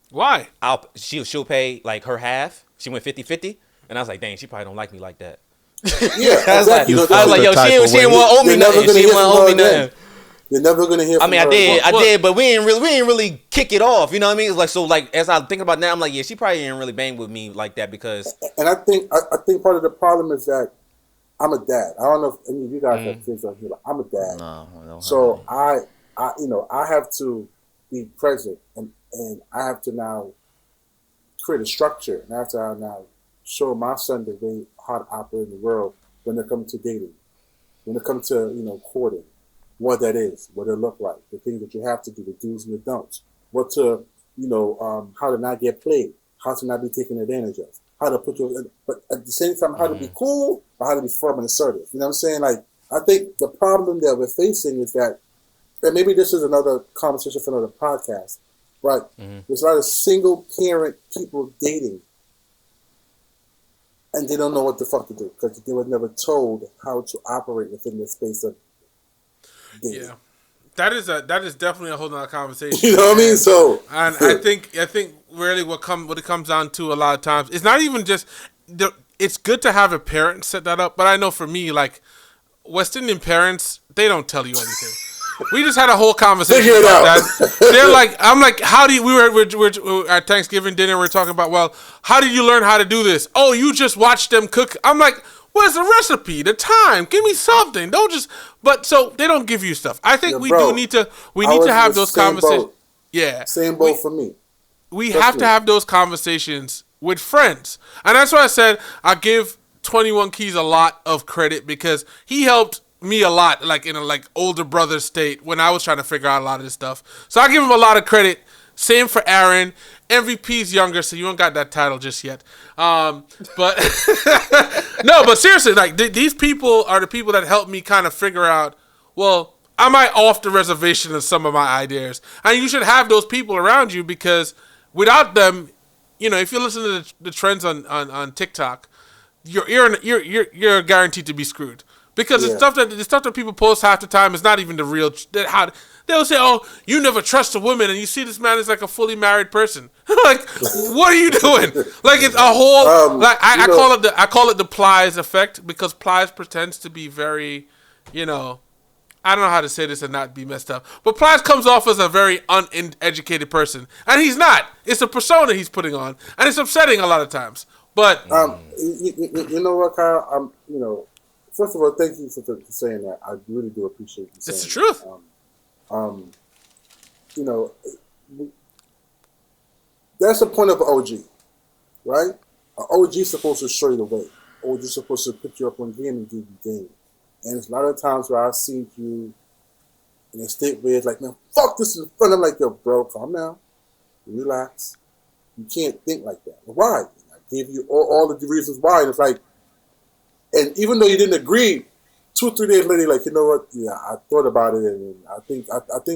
Why? She'll pay like her half. She went 50-50. And I was like, dang, she probably don't like me like that. Yeah, I was like, yo, she didn't want to owe me nothing. She didn't want to owe me nothing. You're never gonna hear from her. I did, but we didn't really kick it off. You know what I mean? It's like, so like as I think about now, I'm like, yeah, she probably didn't really bang with me like that because. And I think part of the problem is that I'm a dad. I don't know if any of you guys have kids out here, but I'm a dad. No, so I have to be present and I have to now create a structure and I have to now show my son the way how to operate in the world when it comes to dating, when it comes to courting, what that is, what it look like, the things that you have to do, the do's and the don'ts, what to how to not get played, how to not be taken advantage of, how to put your, but at the same time how to be cool, but how to be firm and assertive. You know what I'm saying? Like I think the problem that we're facing is that, and maybe this is another conversation for another podcast, but there's a lot of single parent people dating. And they don't know what the fuck to do because they were never told how to operate within the space of dating. Yeah, that is definitely a whole nother conversation. You know what I mean? So, and I think really what it comes down to a lot of times, it's not even just it's good to have a parent set that up, but I know for me, like West Indian parents, they don't tell you anything. We just had a whole conversation about that. They're like, I'm like, how do you, we're at Thanksgiving dinner, we're talking about, well, how did you learn how to do this? Oh, you just watch them cook. I'm like, where's the recipe, the time? Give me something. Don't just, but so they don't give you stuff. I think we need to have those conversations. Yeah. Same boat for me. We have to have those conversations with friends. And that's why I said I give 21 Keys a lot of credit because he helped me a lot, like in a older brother state when I was trying to figure out a lot of this stuff. So I give him a lot of credit. Same for Aaron. MVP's younger, so you don't got that title just yet. But no, but seriously, like these people are the people that help me kind of figure out, well, am I off the reservation in some of my ideas? And you should have those people around you because without them, if you listen to the trends on TikTok, you're guaranteed to be screwed. Because the stuff that people post half the time is not even the real. They'll say, "Oh, you never trust a woman," and you see this man is like a fully married person. Like, what are you doing? Like, it's a whole. I call it the Plies effect because Plies pretends to be very, I don't know how to say this and not be messed up. But Plies comes off as a very uneducated person, and he's not. It's a persona he's putting on, and it's upsetting a lot of times. But you know what, Kyle? First of all, thank you for saying that. I really do appreciate you saying it's the truth. That's the point of an OG, right? An OG is supposed to show you the way. OG is supposed to put you up on game and give you game. And there's a lot of times where I've seen you in a state where it's like, man, fuck, this is fun. I'm like, yo, bro, calm down. Relax. You can't think like that. Why? I gave you all the reasons why. And it's like, and even though you didn't agree, 2 or 3 days later, like, you know what? Yeah, I thought about it, and I think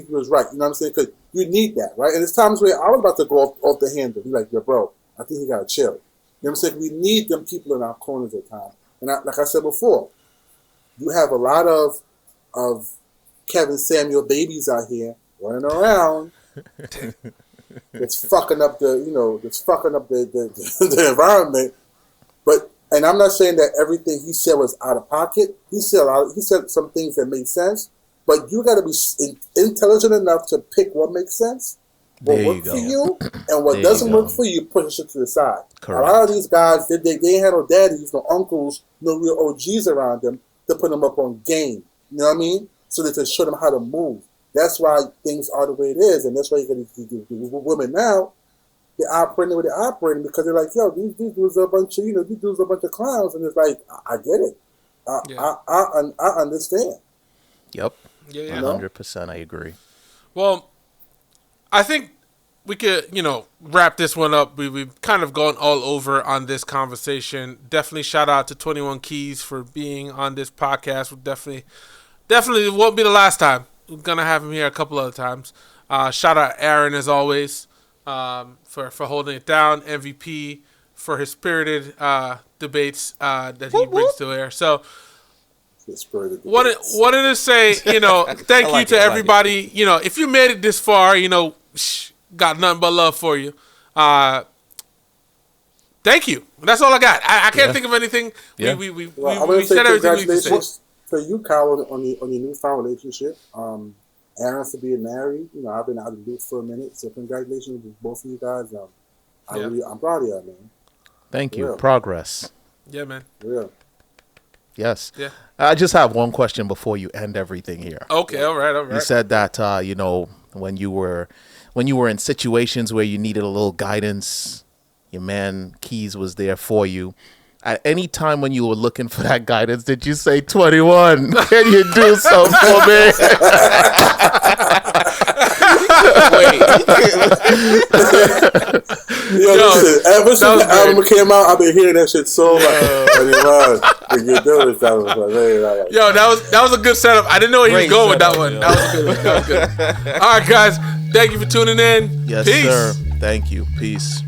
you was right. You know what I'm saying? Because you need that, right? And there's times where I was about to go off the handle. You're like, yo, bro, I think you gotta chill. You know what I'm saying? We need them people in our corners at times. And like I said before, you have a lot of Kevin Samuel babies out here running around. It's fucking up the environment, but. And I'm not saying that everything he said was out of pocket. He said some things that made sense, But you got to be intelligent enough to pick what makes sense, what works for you, and what doesn't work for you, push it to the side. Correct. A lot of these guys, they had no daddies, no uncles, no real OGs around them to put them up on game. You know what I mean? So they can show them how to move. That's why things are the way it is, and that's why you get these women now. They're operating the way they're operating because they're like, yo, these dudes are a bunch of, these dudes are a bunch of clowns, and it's like, I get it. I understand. Yep. Yeah, 100%. I agree. Well, I think we could, wrap this one up. We've kind of gone all over on this conversation. Definitely shout out to 21 Keys for being on this podcast. We'll definitely won't be the last time. We're going to have him here a couple other times. Shout out Aaron as always for holding it down. MVP for his spirited debates that he brings to air. So wanted to say, thank you to everybody. If you made it this far, got nothing but love for you. Thank you. That's all I got. I can't think of anything. Yeah. We said everything we need to say. For you, Kyle, on your newfound relationship, Aaron for being married. I've been out of the loop for a minute, so congratulations to both of you guys. I'm proud of you, man. Thank you. Progress. Yeah, man. Yeah. Yes. Yeah. I just have one question before you end everything here. Okay. All right. You said that when you were in situations where you needed a little guidance, your man Keys was there for you. At any time when you were looking for that guidance, did you say, 21, can you do something for me? Listen, ever since the album came out, I've been hearing that shit so much. Yo, that was a good setup. I didn't know where he was going with that one. That was good. All right, guys. Thank you for tuning in. Yes, Peace. sir. Thank you. Peace.